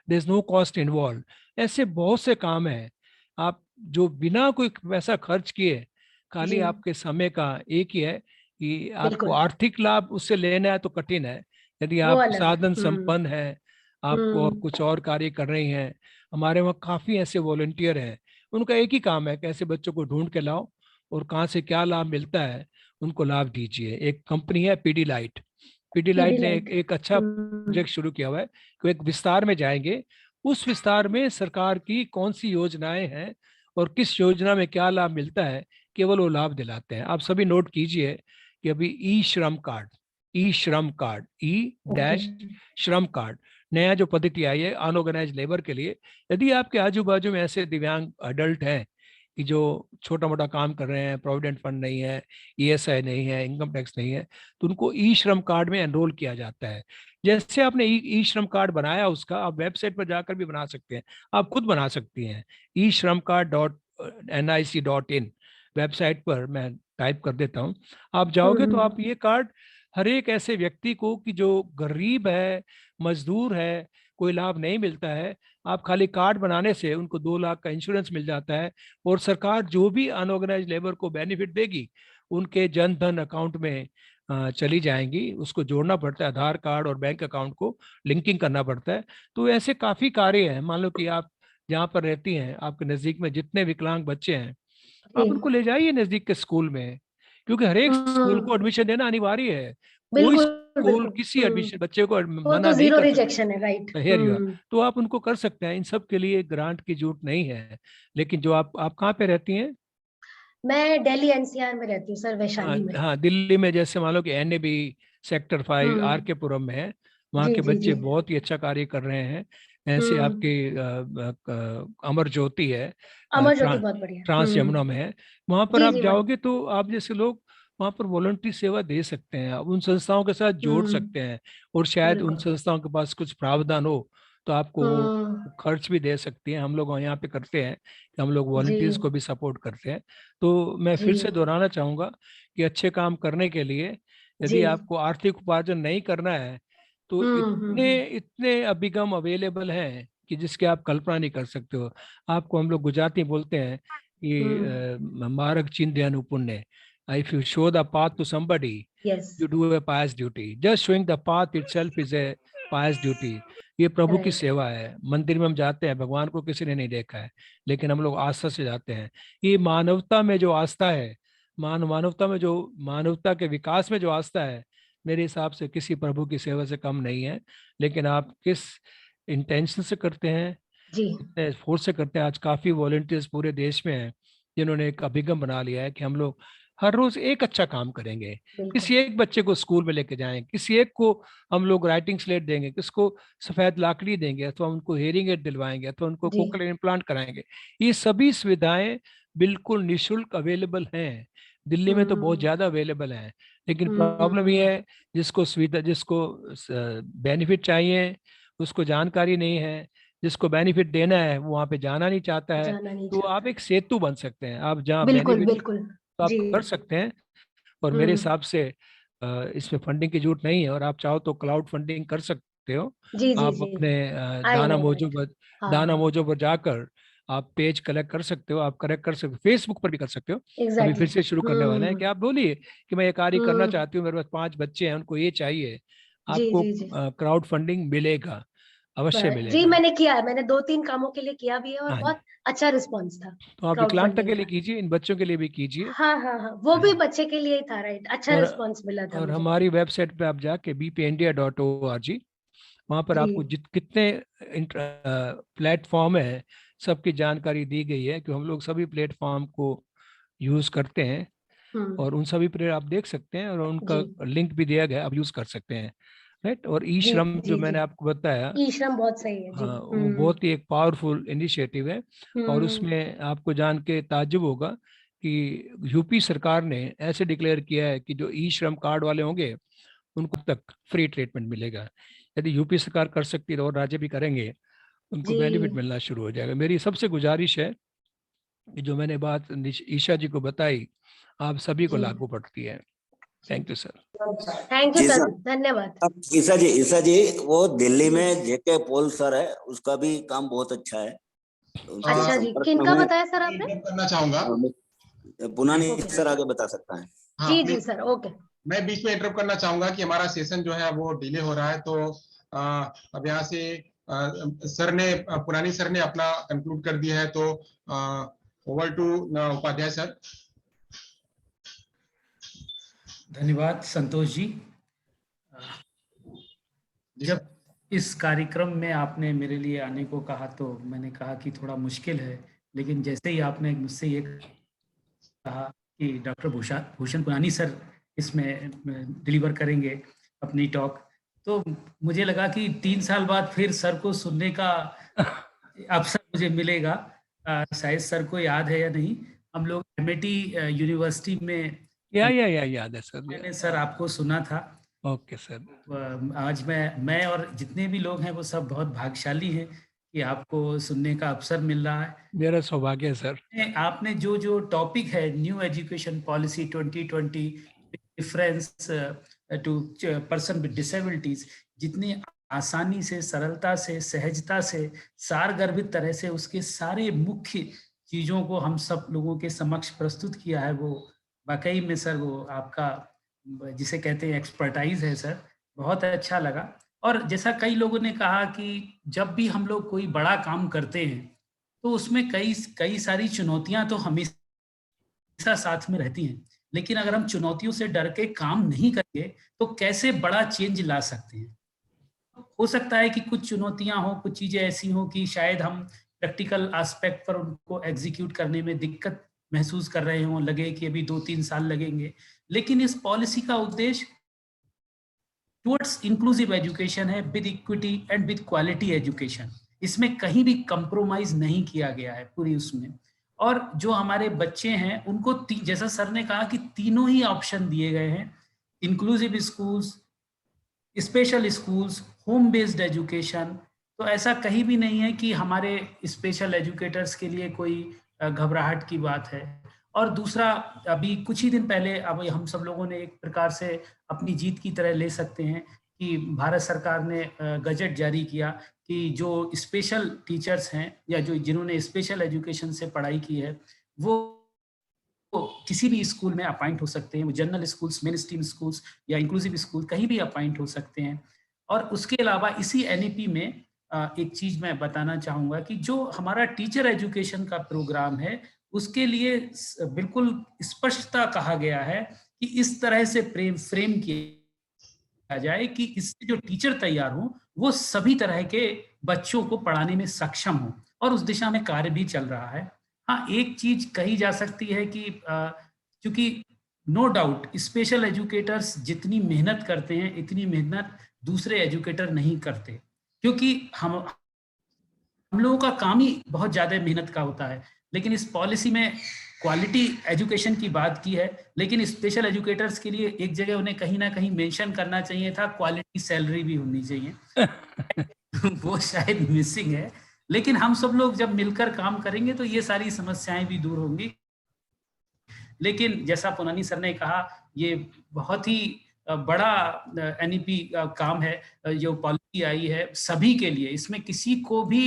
there is no cost involve. ऐसे बहुत से काम हैं आप जो बिना कोई पैसा खर्च किए, खाली आपके समय का एक ही है कि आपको आर्थिक लाभ उससे लेना है तो कठिन है। यदि आप साधन संपन्न है, आपको कुछ और कार्य कर रही हैं, हमारे वहाँ काफ़ी ऐसे वॉलंटियर हैं, उनका एक ही काम है कि ऐसे बच्चों को ढूंढ के लाओ और कहाँ से क्या लाभ मिलता है उनको लाभ दीजिए। एक कंपनी है पीडीलाइट ने एक अच्छा प्रोजेक्ट शुरू किया हुआ है कि एक विस्तार में जाएंगे, उस विस्तार में सरकार की कौन सी योजनाएं हैं और किस योजना में क्या लाभ मिलता है, केवल वो लाभ दिलाते हैं। आप सभी नोट कीजिए कि अभी ई श्रम कार्ड, ई-श्रम कार्ड नया जो पद्धति आई है अनऑर्गेनाइज लेबर के लिए, यदि आपके आजू बाजू में ऐसे दिव्यांग अडल्ट हैं कि जो छोटा मोटा काम कर रहे हैं, प्रोविडेंट फंड नहीं है, ईएसआई नहीं है, इनकम टैक्स नहीं है, तो उनको ई श्रम कार्ड में एनरोल किया जाता है। जैसे आपने ई श्रम कार्ड बनाया, उसका आप वेबसाइट पर जाकर भी बना सकते हैं, आप खुद बना सकती हैं। eShramCard.nic.in वेबसाइट पर मैं टाइप कर देता हूँ, आप जाओगे तो आप ये कार्ड हर एक ऐसे व्यक्ति को कि जो गरीब है, मजदूर है, कोई लाभ नहीं मिलता है, आप खाली कार्ड बनाने से उनको 2 लाख का इंश्योरेंस मिल जाता है। और सरकार जो भी अनऑर्गेनाइज लेबर को बेनिफिट देगी उनके जन धन अकाउंट में चली जाएंगी। उसको जोड़ना पड़ता है, आधार कार्ड और बैंक अकाउंट को लिंकिंग करना पड़ता है। तो ऐसे काफी कार्य हैं। मान लो कि आप जहाँ पर रहती हैं, आपके नजदीक में जितने विकलांग बच्चे हैं, आप उनको ले जाइए नजदीक के स्कूल में, क्योंकि हर एक स्कूल को एडमिशन देना अनिवार्य है। कोई स्कूल किसी एडमिशन बच्चे को मना नहीं कर रिजेक्शन है, राइट। तो आप उनको कर सकते हैं। इन सब के लिए ग्रांट की जरूरत नहीं है। लेकिन जो आप कहाँ पे रहती हैं? मैं दिल्ली एनसीआर में रहती हूँ सर, वैशाली में। हाँ, दिल्ली में जैसे मान लो कि NAB सेक्टर 5 RK पुरम में है, वहाँ के बच्चे बहुत ही अच्छा कार्य कर रहे हैं। ऐसे आपके अमर ज्योति है, अमर ज्योति बहुत बढ़िया, ट्रांस यमुना में है, वहाँ पर आप जाओगे तो आप जैसे लोग वहाँ पर वॉलंटरी सेवा दे सकते हैं, आप उन संस्थाओं के साथ जोड़ सकते हैं। और शायद उन संस्थाओं के पास कुछ प्रावधान हो तो आपको वो खर्च भी दे सकती हैं। हम लोग यहाँ पे करते हैं कि हम लोग वॉलंटियर्स को भी सपोर्ट करते हैं। तो मैं फिर से दोहराना चाहूँगा कि अच्छे काम करने के लिए यदि आपको आर्थिक उपार्जन नहीं करना है तो इतने अभिगम अवेलेबल हैं कि जिसके आप कल्पना नहीं कर सकते हो। आपको हम लोग गुजराती बोलते हैं कि मार्ग चिन्ह पुण्य, if you show the path to somebody, you do a pious duty. Just showing the path itself is a pious duty. ये प्रभु की सेवा है। मंदिर में हम जाते हैं, भगवान को किसी ने नहीं देखा है, लेकिन हम लोग आस्था से जाते हैं। ये मानवता में जो आस्था है, मानवता में जो, मानवता के विकास में जो आस्था है, मेरे हिसाब से किसी प्रभु की सेवा से कम नहीं है। लेकिन आप किस इंटेंशन से करते हैं, कितने फोर्स से करते हैं। आज काफी वॉलंटियर्स पूरे देश में हैं जिन्होंने एक अभिगम बना लिया है कि हम लोग हर रोज एक अच्छा काम करेंगे। किसी एक बच्चे को स्कूल में लेके जाएं, किसी एक को हम लोग राइटिंग स्लेट देंगे, किसको सफेद लाकड़ी देंगे, अथवा उनको हेयरिंग एड दिलवाएंगे, अथवा उनको कोक्लियर इम्प्लांट कराएंगे। ये सभी सुविधाएं बिल्कुल निःशुल्क अवेलेबल हैं। दिल्ली में तो बहुत ज्यादा अवेलेबल है, लेकिन प्रॉब्लम ये है जिसको सुविधा, जिसको बेनिफिट चाहिए उसको जानकारी नहीं है, जिसको बेनिफिट देना है वो वहाँ पे जाना नहीं चाहता है। तो आप एक सेतु बन सकते हैं। आप जहाँ बेनिफिट तो आप कर सकते हैं। और मेरे हिसाब से इसमें फंडिंग की जरूरत नहीं है, और आप चाहो तो क्लाउड फंडिंग कर सकते हो। आप अपने दाना मोजो पर जाकर आप पेज कलेक्ट कर सकते हो, आप कलेक्ट कर सकते हो, फेसबुक पर भी कर सकते हो। अभी फिर से शुरू करने वाले हैं कि आप बोलिए कि मैं ये कार्य करना चाहती हूँ, मेरे पास 5 बच्चे हैं, उनको ये चाहिए, आपको क्राउड फंडिंग मिलेगा, अवश्य मिलेगा। जी मैंने किया है, मैंने 2-3 कामों के लिए किया भी है और बहुत अच्छा रिस्पांस था। तो आप विकलांगता के लिए कीजिए, इन बच्चों के लिए भी कीजिए। हाँ, वो भी बच्चे के लिए ही था, राइट। अच्छा रिस्पांस मिला था। और हमारी वेबसाइट पे आप जाके bpindia.org, वहाँ पर आपको कितने प्लेटफॉर्म है सबकी जानकारी दी गई है कि हम लोग सभी प्लेटफॉर्म को यूज करते हैं, और उन सभी पर आप देख सकते हैं, और उनका लिंक भी दिया गया, आप यूज कर सकते हैं, राइट। और ई श्रम जो मैंने आपको बताया, ई श्रम बहुत सही है जी। हाँ, वो बहुत ही एक पावरफुल इनिशिएटिव है। और उसमें आपको जान के ताज्जुब होगा कि यूपी सरकार ने ऐसे डिक्लेयर किया है कि जो ई श्रम कार्ड वाले होंगे उनको तक फ्री ट्रीटमेंट मिलेगा। यदि यूपी सरकार कर सकती है तो और राज्य भी करेंगे, उनको बेनिफिट मिलना शुरू हो जाएगा। मेरी सबसे गुजारिश है कि जो मैंने बात ईशा जी को बताई, आप सभी को लागू पड़ती है। Thank you sir. Thank you sir, धन्यवाद। ईशा जी वो दिल्ली में जेके पॉल सर है, उसका भी काम बहुत अच्छा है। अच्छा जी, किनका बताया सर आपने? करना चाहूंगा, पुनानी सर आगे बता सकता है। जी जी सर, ओके। मैं बीच में इंटरप्ट करना चाहूंगा कि हमारा सेशन जो है वो डिले हो रहा है, तो अब यहाँ से सर ने, पुरानी सर ने अपना कंक्लूड कर दिया है, तो ओवर टू उपाध्याय सर। धन्यवाद संतोष जी। जब इस कार्यक्रम में आपने मेरे लिए आने को कहा तो मैंने कहा कि थोड़ा मुश्किल है, लेकिन जैसे ही आपने मुझसे ये कहा कि डॉक्टर भूषण पुनानी सर इसमें डिलीवर करेंगे अपनी टॉक, तो मुझे लगा कि 3 साल बाद फिर सर को सुनने का अवसर मुझे मिलेगा। शायद सर को याद है या नहीं, हम लोग एमआईटी यूनिवर्सिटी में याद है सर। मैंने सर आपको सुना था। Okay sir. आज मैं और जितने भी लोग हैं वो सब बहुत भाग्यशाली हैं कि आपको सुनने का अवसर मिल रहा है। मेरा सौभाग्य है सर। आपने जो टॉपिक है new education policy 2020 difference to person with disabilities, जितनी आसानी से, सरलता से, सहजता से, सारगर्भित तरह से उसके सारे मुख्य चीजों को हम सब लोगों के समक्ष प्रस्तुत किया है, वो वाकई में सर वो आपका जिसे कहते हैं एक्सपर्टाइज है सर, बहुत अच्छा लगा। और जैसा कई लोगों ने कहा कि जब भी हम लोग कोई बड़ा काम करते हैं तो उसमें कई सारी चुनौतियां तो हमेशा साथ में रहती हैं, लेकिन अगर हम चुनौतियों से डर के काम नहीं करेंगे तो कैसे बड़ा चेंज ला सकते हैं। हो सकता है कि कुछ चुनौतियां हो, कुछ चीजें ऐसी हो कि शायद हम प्रैक्टिकल एस्पेक्ट पर उनको एग्जीक्यूट करने में दिक्कत महसूस कर रहे हों, लगे कि अभी 2-3 साल लगेंगे, लेकिन इस पॉलिसी का उद्देश्य टुवर्ड्स इंक्लूसिव एजुकेशन है, with equity and with quality education. इसमें कहीं भी कंप्रोमाइज नहीं किया गया है पूरी उसमें। और जो हमारे बच्चे हैं उनको जैसा सर ने कहा कि तीनों ही ऑप्शन दिए गए हैं, inclusive schools, special schools, home based education. तो ऐसा कहीं भी नहीं है कि हमारे स्पेशल एजुकेटर्स के लिए कोई घबराहट की बात है। और दूसरा, अभी कुछ ही दिन पहले अब हम सब लोगों ने एक प्रकार से अपनी जीत की तरह ले सकते हैं कि भारत सरकार ने गजट जारी किया कि जो स्पेशल टीचर्स हैं या जो जिन्होंने स्पेशल एजुकेशन से पढ़ाई की है वो किसी भी स्कूल में अपॉइंट हो सकते हैं। वो general schools, main stream schools या इंक्लूसिव स्कूल कहीं भी अपॉइंट हो सकते हैं। और उसके अलावा इसी एनईपी में एक चीज मैं बताना चाहूंगा कि जो हमारा टीचर एजुकेशन का प्रोग्राम है उसके लिए बिल्कुल स्पष्टता कहा गया है कि इस तरह से फ्रेम किया जाए कि इससे जो टीचर तैयार हो वो सभी तरह के बच्चों को पढ़ाने में सक्षम हो, और उस दिशा में कार्य भी चल रहा है। हाँ, एक चीज कही जा सकती है कि क्योंकि नो डाउट स्पेशल एजुकेटर्स जितनी मेहनत करते हैं इतनी मेहनत दूसरे एजुकेटर नहीं करते, क्योंकि हम लोगों का काम ही बहुत ज्यादा मेहनत का होता है। लेकिन इस पॉलिसी में क्वालिटी एजुकेशन की बात की है, लेकिन स्पेशल एजुकेटर्स के लिए एक जगह उन्हें कहीं ना कहीं मेंशन करना चाहिए था, क्वालिटी सैलरी भी होनी चाहिए। वो शायद मिसिंग है, लेकिन हम सब लोग जब मिलकर काम करेंगे तो ये सारी समस्याएं भी दूर होंगी। लेकिन जैसा पुनानी सर ने कहा, ये बहुत ही बड़ा एनईपी काम है, जो पॉलिसी आई है सभी के लिए, इसमें किसी को भी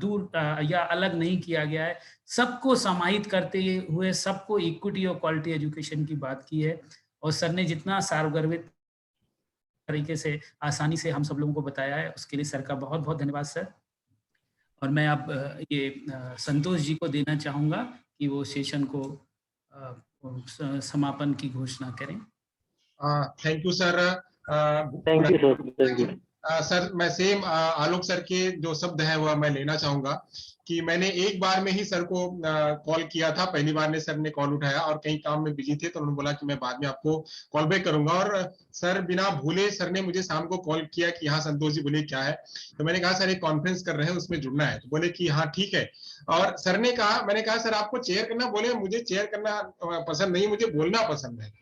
दूर या अलग नहीं किया गया है, सबको समाहित करते हुए सबको इक्विटी और क्वालिटी एजुकेशन की बात की है। और सर ने जितना सारगर्भित तरीके से आसानी से हम सब लोगों को बताया है उसके लिए सर का बहुत बहुत धन्यवाद सर। और मैं अब ये संतोष जी को देना चाहूंगा कि वो सेशन को समापन की घोषणा करें। Thank you sir. Thank you sir. Sir मैं सेम आलोक सर के जो शब्द है वो मैं लेना चाहूंगा कि मैंने एक बार में ही सर को कॉल किया था, पहली बार ने सर ने कॉल उठाया और कहीं काम में बिजी थे तो उन्होंने बोला कि मैं बाद में आपको कॉल बैक करूंगा। और सर बिना भूले सर ने मुझे शाम को कॉल किया कि हाँ संतोष जी बोले क्या है, तो मैंने कहा सर एक कॉन्फ्रेंस कर रहे हैं उसमें जुड़ना है, तो बोले कि हाँ ठीक है। और सर ने कहा, मैंने कहा सर आपको चेयर करना, बोले मुझे चेयर करना पसंद नहीं, मुझे बोलना पसंद है।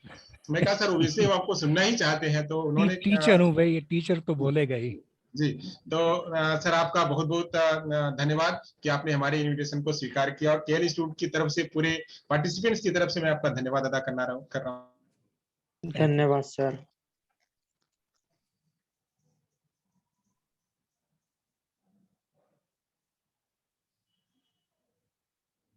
मैं कहा सर ओबियसली वो आपको सुनना ही चाहते हैं, तो उन्होंने टीचर हूँ भाई, टीचर तो बोलेगा ही जी। तो सर आपका बहुत बहुत धन्यवाद कि आपने हमारे इनविटेशन को स्वीकार किया, और केएल इंस्टीट्यूट की तरफ से पूरे पार्टिसिपेंट्स की तरफ से मैं आपका धन्यवाद अदा कर रहा हूँ। धन्यवाद सर।